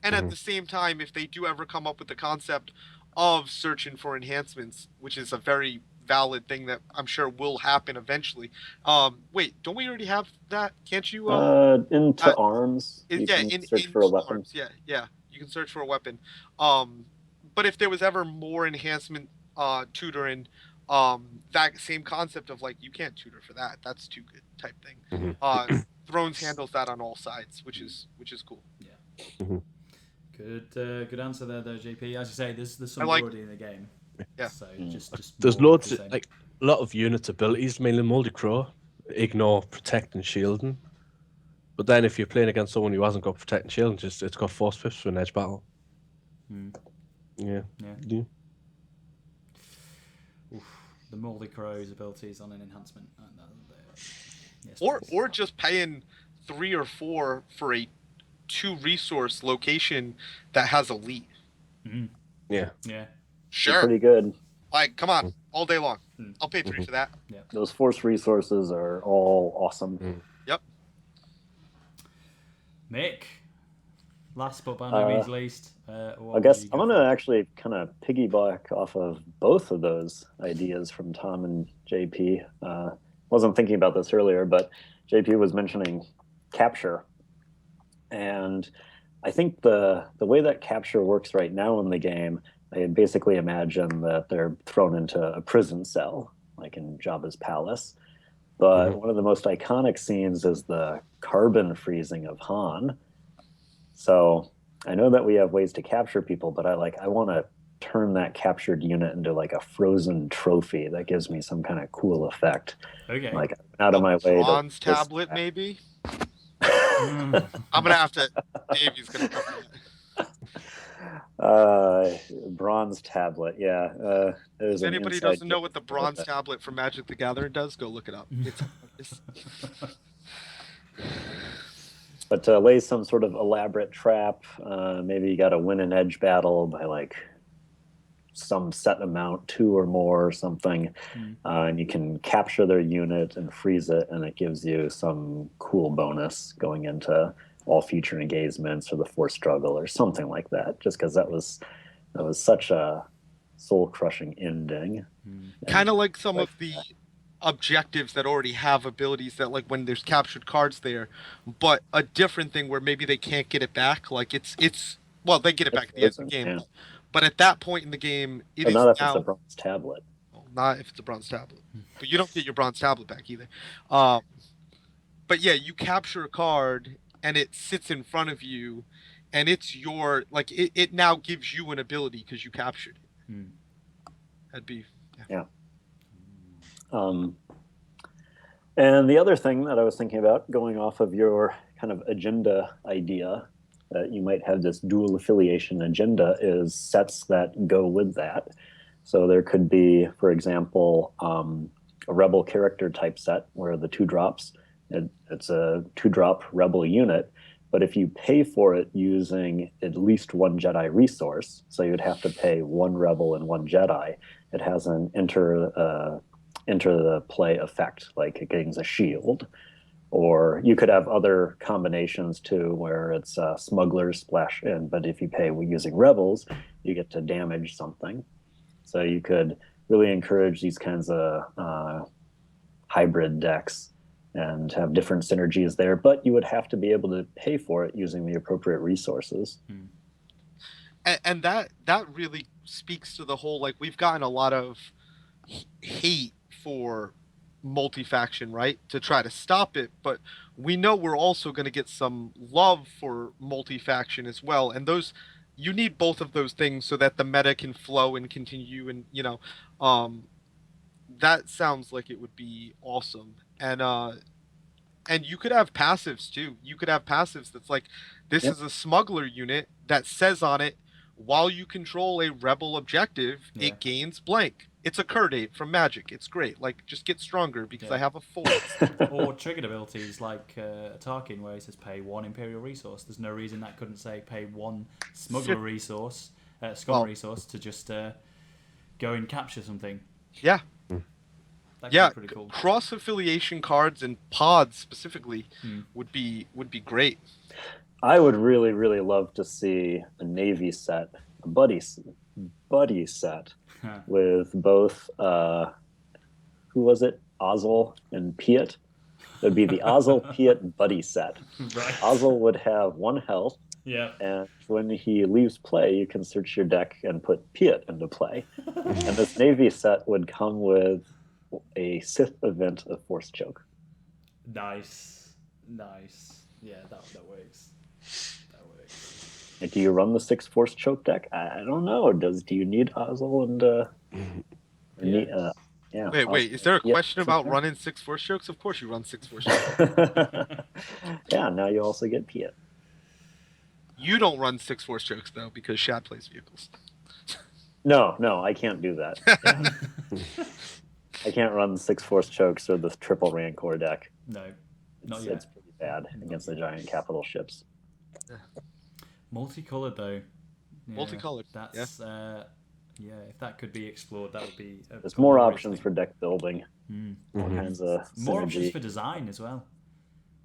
And at the same time, if they do ever come up with the concept of searching for enhancements, which is a very valid thing that I'm sure will happen eventually. Wait, don't we already have that? Can't you? Into arms. You can search for a weapon. Arms. Yeah. You can search for a weapon. But if there was ever more enhancement tutoring, that same concept of like, you can't tutor for that. That's too good type thing. Thrones handles that on all sides, which is cool. Yeah. Good answer there, though, JP. As you say, there's some already in the game. Yeah. So just there's loads of, like, a lot of unit abilities, mainly Multi-Crow. Ignore protect and shielding. But then if you're playing against someone who hasn't got protect and shielding, it's got force pips for an edge battle. Yeah. Oof. The Multi-Crow's abilities on an enhancement. Yes, or just paying 3 or 4 for a 2 resource location that has elite. Yeah. Sure. Pretty good. Like, come on, all day long. I'll pay 3 for that. Yeah. Those force resources are all awesome. Yep. Mick, last but by no means least. I guess I'm going to actually kind of piggyback off of both of those ideas from Tom and JP. Wasn't thinking about this earlier, but JP was mentioning capture. And I think the way that capture works right now in the game, I basically imagine that they're thrown into a prison cell, like in Jabba's palace. But one of the most iconic scenes is the carbon freezing of Han. So I know that we have ways to capture people, but I want to turn that captured unit into like a frozen trophy that gives me some kind of cool effect. Okay. Like, out of my way. Bronze tablet, maybe? I'm gonna have to. Davey's gonna bronze tablet, yeah. If anybody doesn't know what the bronze tablet from Magic the Gathering does, go look it up. But to lay some sort of elaborate trap, maybe you got to win an edge battle by like some set amount, 2 or more or something, and you can capture their unit and freeze it, and it gives you some cool bonus going into all future engagements or the force struggle or something like that. Just because that was such a soul crushing ending. Kind of like some of the objectives that already have abilities that, like, when there's captured cards there, but a different thing where maybe they can't get it back. Like it's well, they get it back at the end of the game. Yeah. But at that point in the game, it is not if now, it's a bronze tablet. Well, not if it's a bronze tablet. But you don't get your bronze tablet back either. But yeah, you capture a card and it sits in front of you, and it's your, like, it now gives you an ability because you captured it. That'd be yeah. And the other thing that I was thinking about, going off of your kind of agenda idea, that you might have this dual affiliation agenda, is sets that go with that. So there could be, for example, a rebel character type set where the 2 drops, it's a 2-drop rebel unit, but if you pay for it using at least 1 Jedi resource, so you'd have to pay 1 rebel and 1 Jedi, it has an enter the play effect, like it gains a shield. Or you could have other combinations too, where it's smugglers splash in, but if you pay using rebels, you get to damage something. So you could really encourage these kinds of hybrid decks and have different synergies there, but you would have to be able to pay for it using the appropriate resources. And that really speaks to the whole, like, we've gotten a lot of hate for multi-faction, right, to try to stop it, but we know we're also going to get some love for multi-faction as well, and those, you need both of those things so that the meta can flow and continue, and that sounds like it would be awesome. And you could have passives too. You could have passives that's like, this is a smuggler unit that says on it, while you control a rebel objective, it gains blank. It's a Curdate from Magic. It's great. Like, just get stronger because I have a 4. Or triggered abilities like Tarkin, where it says pay 1 Imperial resource. There's no reason that couldn't say pay 1 smuggler resource, resource to just go and capture something. Yeah. That'd be pretty cool. Cross affiliation cards and pods specifically would be great. I would really, really love to see a Navy set, a buddy set with both, who was it? Ozzel and Piet. It would be the Ozzel Piet buddy set. Right. Ozzel would have 1 health. Yeah. And when he leaves play, you can search your deck and put Piet into play. And this Navy set would come with a Sith event of Force Choke. Nice. Yeah, that works. Do you run the 6 Force Choke deck? I don't know. Do you need Ozzel and Wait, is there a question about running 6 Force Chokes? Of course you run 6 Force Chokes. Yeah, now you also get Piet. You don't run 6 Force Chokes though, because Shad plays vehicles. No, I can't do that. I can't run 6 Force Chokes or the triple Rancor deck. No, not yet. It's pretty bad against the giant capital ships. Multicolored though. Yeah, Multicolored. That's if that could be explored, that would be. There's more options for deck building. All kinds of more options for design as well.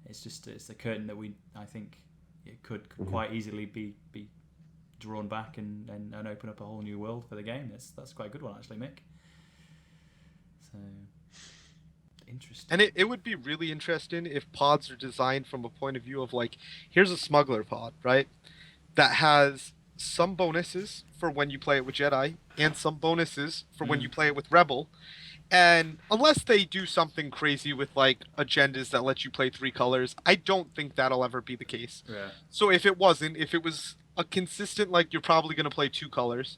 It's a curtain that I think it could quite easily be drawn back and open up a whole new world for the game. That's quite a good one actually, Mick. So interesting. And it would be really interesting if pods are designed from a point of view of, like, here's a smuggler pod, right? That has some bonuses for when you play it with Jedi and some bonuses for when you play it with Rebel. And unless they do something crazy with, like, agendas that let you play 3 colors, I don't think that'll ever be the case. Yeah. So if it was a consistent, like, you're probably going to play 2 colors,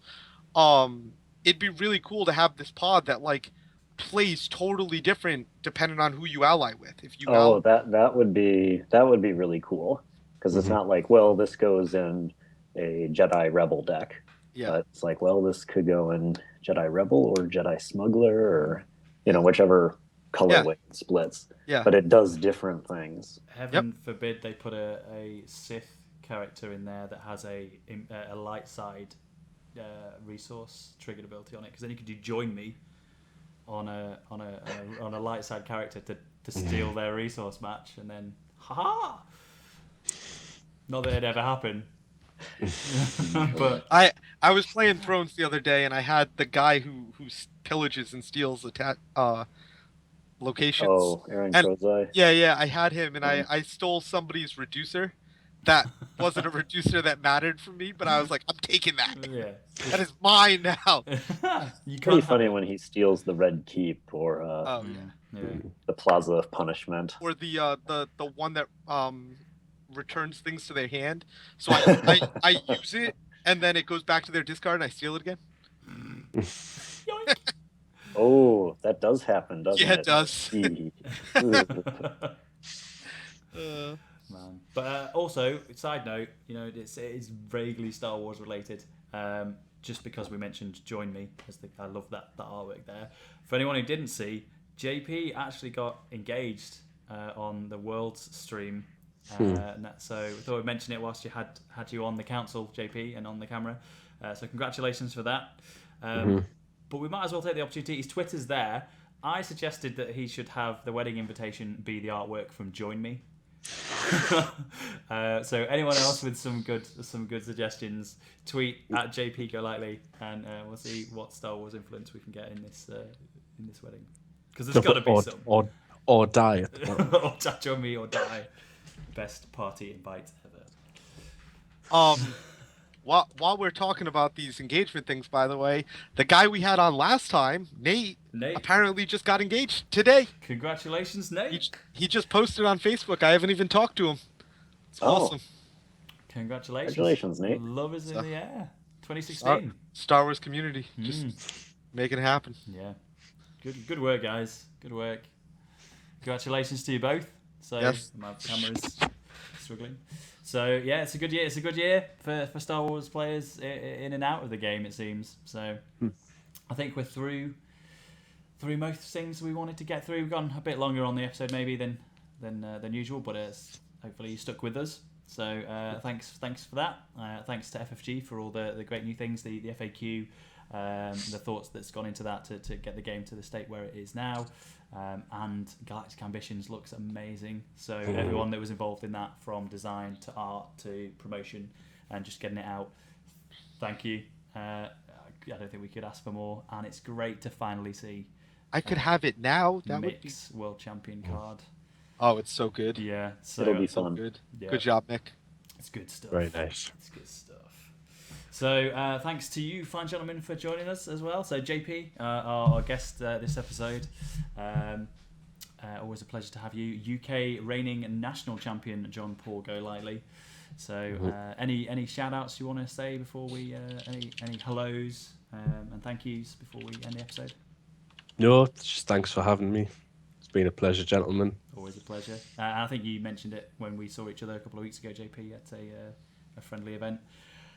it'd be really cool to have this pod that, like, plays totally different depending on who you ally with. If you that would be really cool, because it's not like, well, this goes in a Jedi Rebel deck. Yeah. But it's like, well, this could go in Jedi Rebel or Jedi Smuggler, or whichever colorway splits. Yeah. But it does different things. Heaven forbid they put a Sith character in there that has a light side resource triggered ability on it, because then you could do join me on a light side character to steal their resource match, and then haha. Not that it'd ever happen. But I was playing Thrones the other day, and I had the guy who pillages and steals locations. Oh, Aaron Kozai. Yeah, I had him, and I stole somebody's reducer. That wasn't a reducer that mattered for me, but I was like, I'm taking that. Yeah. That is mine now. Pretty funny when he steals the Red Keep or the Plaza of Punishment. Or the one that returns things to their hand. So I use it, and then it goes back to their discard, and I steal it again. Oh, that does happen, doesn't it? Yeah, it does. Man. But also, side note, it's vaguely Star Wars related. Just because we mentioned Join Me, I love that artwork there. For anyone who didn't see, JP actually got engaged on the Worlds stream. So we thought we'd mention it whilst you had you on the council, JP, and on the camera. So congratulations for that. But we might as well take the opportunity. His Twitter's there. I suggested that he should have the wedding invitation be the artwork from Join Me. So anyone else with some good suggestions, tweet at JP Golightly, and we'll see what Star Wars influence we can get in this wedding. Because there's got to be some. Or die at the bottom. Or Join Me or die. Best party invite ever. While we're talking about these engagement things, by the way, the guy we had on last time, Nate, apparently just got engaged today. Congratulations, Nate. He just posted on Facebook. I haven't even talked to him. It's awesome. Congratulations, Nate. Love is in the air. 2016. Star Wars community. Just making it happen. Yeah. Good work, guys. Good work. Congratulations to you both. So yes. My camera's struggling. So yeah, it's a good year. It's a good year for Star Wars players in and out of the game, it seems. So I think we're through most things we wanted to get through. We've gone a bit longer on the episode maybe than usual, but hopefully you stuck with us. So thanks for that. Thanks to FFG for all the great new things, the FAQ, the thoughts that's gone into that to get the game to the state where it is now. And Galactic Ambitions looks amazing. So everyone that was involved in that, from design to art to promotion and just getting it out, thank you. I don't think we could ask for more, and it's great to finally see. I could have it now. That Mick's would be World Champion card. Oh, it's so good. Yeah, it'll be fun. Good. Yeah. Good job, Mick. It's good stuff. Very nice. It's good stuff. So thanks to you, fine gentlemen, for joining us as well. So JP, our guest this episode. Always a pleasure to have you. UK reigning national champion John-Paul Golightly. So any shout outs you want to say before we any hellos and thank yous before we end the episode? No, just thanks for having me. It's been a pleasure, gentlemen. Always a pleasure. I think you mentioned it when we saw each other a couple of weeks ago, JP, at a friendly event.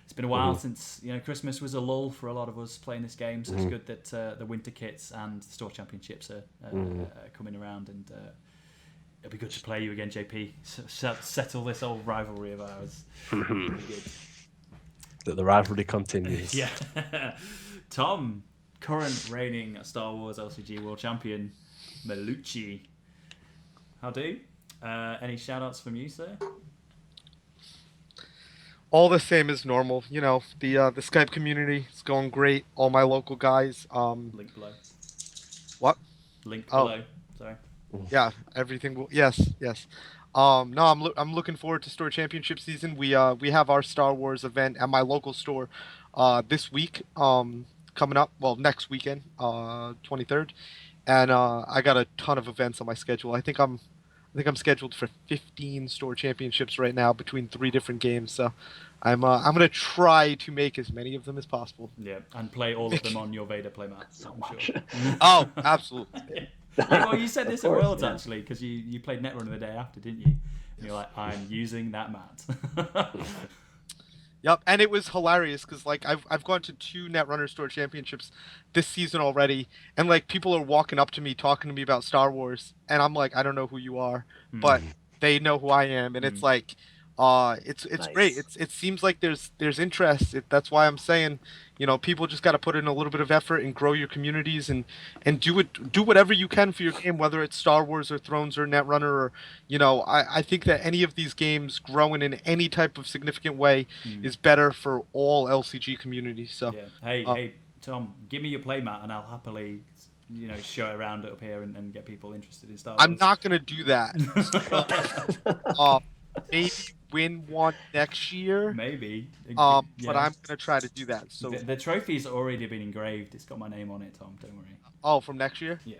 It's been a while since Christmas was a lull for a lot of us playing this game, so it's good that the winter kits and the store championships are coming around, and it'll be good to play you again, JP. Settle this old rivalry of ours. That the rivalry continues. Yeah. Tom, current reigning Star Wars LCG World Champion, Malucci. How do? Any shout outs from you, sir? All the same as normal. The Skype community is going great. All my local guys. Link below. What? Link below. Sorry. Yeah, everything will. Yes. No, I'm looking forward to Store Championship season. We have our Star Wars event at my local store this week. Coming up. Well, next weekend, 23rd, and I got a ton of events on my schedule. I think I'm scheduled for 15 store championships right now between 3 different games. So I'm gonna try to make as many of them as possible. Yeah, and play all of them on your Vader playmat. I'm sure. Oh, absolutely. Well, you said this at Worlds actually, because you played Netrunner the day after, didn't you? And you're like, I'm using that mat. Yep, and it was hilarious because like I've gone to 2 Netrunner Store Championships this season already, and like people are walking up to me talking to me about Star Wars, and I'm like, I don't know who you are, but they know who I am, and it's like, it's great. Nice. It seems like there's interest. That's why I'm saying, people just got to put in a little bit of effort and grow your communities and do whatever you can for your game, whether it's Star Wars or Thrones or Netrunner or I think that any of these games growing in any type of significant way is better for all LCG communities. So yeah. Hey, Tom, give me your playmat and I'll happily, show it around up here and get people interested in Star Wars. I'm not gonna do that. Maybe win one next year. Maybe. But I'm gonna try to do that. So the trophy's already been engraved. It's got my name on it, Tom. Don't worry. Oh, from next year? Yeah.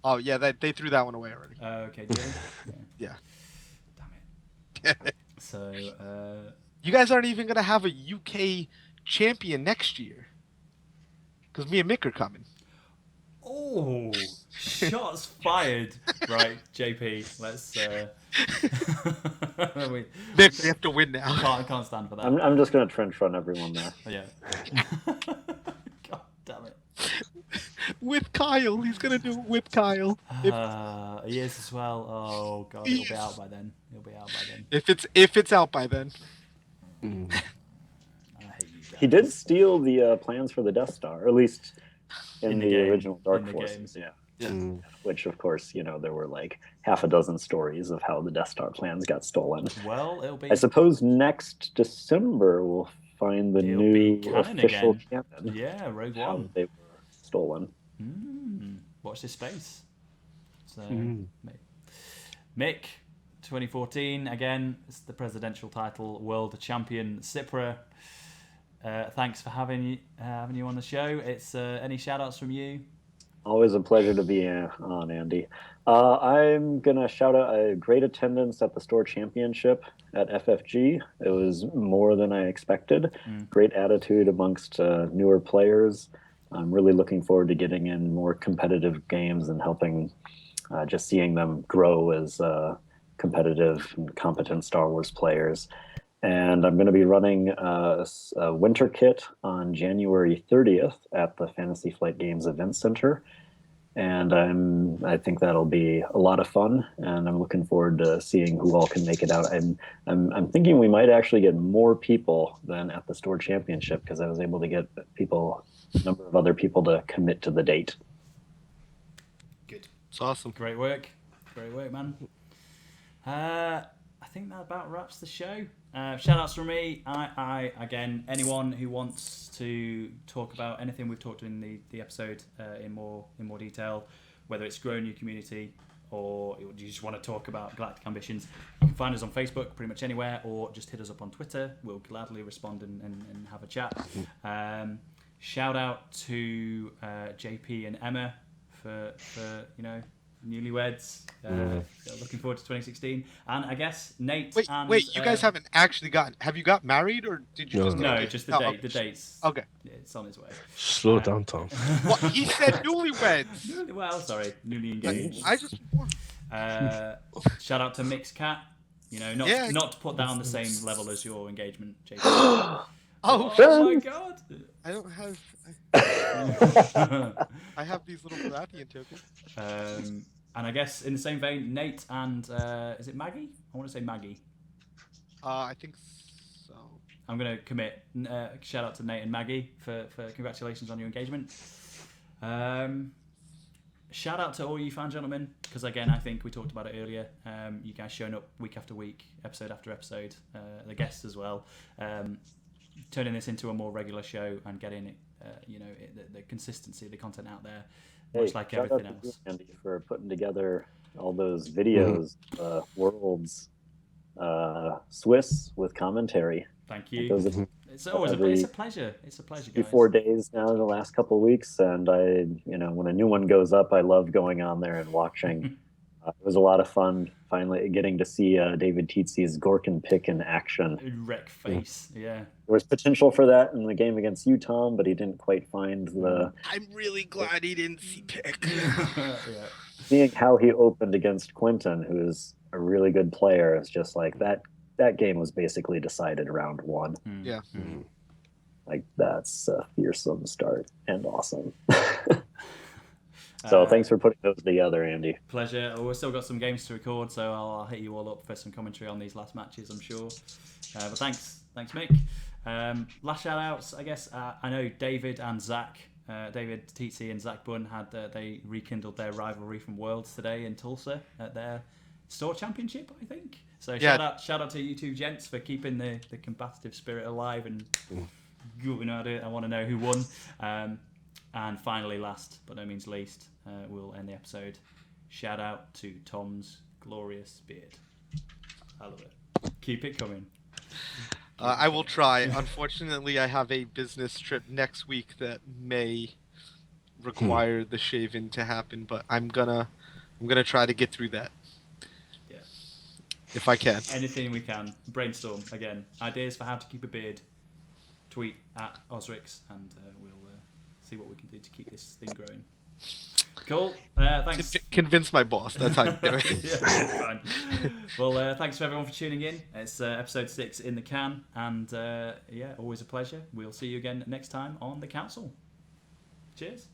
Oh yeah, they threw that one away already. Okay. Did they? Yeah. Damn it. So. You guys aren't even gonna have a UK champion next year, because me and Mick are coming. Oh, shots fired! Right, JP. Let's. Mick, we have to win now. I can't stand for that. I'm just going to trench run everyone there. Yeah. God damn it. With Kyle, he's gonna do it with Kyle. He is as well. Oh god, it'll be out by then. If it's out by then. I hate you guys. He did steal the plans for the Death Star, or at least in the original Dark Forces. Yeah. Which, of course, there were like half a dozen stories of how the Death Star plans got stolen. Well, it'll be. I suppose next December we'll find the new official canon. Yeah, Rogue One. How they were stolen. Watch this space. So, Mick, 2014 again. It's the presidential title, world champion Cypra. Thanks for having you on the show. It's any shout outs from you? Always a pleasure to be on, Andy. I'm going to shout out a great attendance at the store championship at FFG. It was more than I expected. Great attitude amongst newer players. I'm really looking forward to getting in more competitive games and helping just seeing them grow as competitive and competent Star Wars players. And I'm going to be running a winter kit on January 30th at the Fantasy Flight Games Event Center. And I think that'll be a lot of fun, and I'm looking forward to seeing who all can make it out. I'm thinking we might actually get more people than at the store championship, because I was able to get a number of other people to commit to the date. Good. It's awesome. Great work, man. I think that about wraps the show. Shout outs from me. I again, anyone who wants to talk about anything we've talked in the episode in more detail, whether it's growing your community or you just want to talk about Galactic Ambitions, you can find us on Facebook pretty much anywhere, or just hit us up on Twitter. We'll gladly respond and have a chat. Shout out to JP and Emma for newlyweds. Looking forward to 2016, and I guess Nate. Wait! You guys haven't actually gotten? Have you got married, or did you? Just the date. Okay. The dates. Okay. Yeah, it's on its way. Slow down, Tom. What he said? Newlyweds. Well, sorry, newly engaged. I just. Shout out to Mick's cat. Not to put that on the same level as your engagement, JP. Oh my god! I don't have. I have these little Baratheon tokens. And I guess in the same vein, Nate and is it Maggie? I want to say Maggie. I think so. I'm gonna commit. Shout out to Nate and Maggie for congratulations on your engagement. Shout out to all you fan gentlemen, because again, I think we talked about it earlier. You guys showing up week after week, episode after episode. The guests as well. Turning this into a more regular show and getting it, the consistency, the content out there, much like everything else. You, Andy, for putting together all those videos, worlds, Swiss with commentary. Thank you. It's always it's a pleasure. It's a pleasure, guys. 4 days now in the last couple of weeks, and when a new one goes up, I love going on there and watching. It was a lot of fun finally getting to see David Teetsy's Gorkin pick in action. Wreck face, yeah. There was potential for that in the game against you, Tom, but he didn't quite find the... I'm really glad he didn't see pick. Yeah. Seeing how he opened against Quentin, who's a really good player, is just like that that game was basically decided round one. Yeah. Like, that's a fearsome start and awesome. So thanks for putting those together, Andy. Pleasure. We've still got some games to record, so I'll hit you all up for some commentary on these last matches, I'm sure. But thanks, Mick. Last shout outs, I guess. I know David and Zach, David Teetsy and Zach Bunn they rekindled their rivalry from Worlds today in Tulsa at their store championship, I think. So shout out to you two gents for keeping the competitive spirit alive, and I want to know who won. And finally, last but no means least, we'll end the episode. Shout out to Tom's glorious beard. I love it. Keep it coming. I will try. Unfortunately, I have a business trip next week that may require the shaving to happen, but I'm gonna try to get through that. Yeah. If I can. Anything we can. Brainstorm again. Ideas for how to keep a beard. Tweet at Osrix, and we'll see what we can do to keep this thing growing. Cool. Thanks. Convince my boss. That's how you do it. Yeah, fine. Well, thanks for everyone for tuning in. It's episode 6 in the can, and always a pleasure. We'll see you again next time on the Council. Cheers.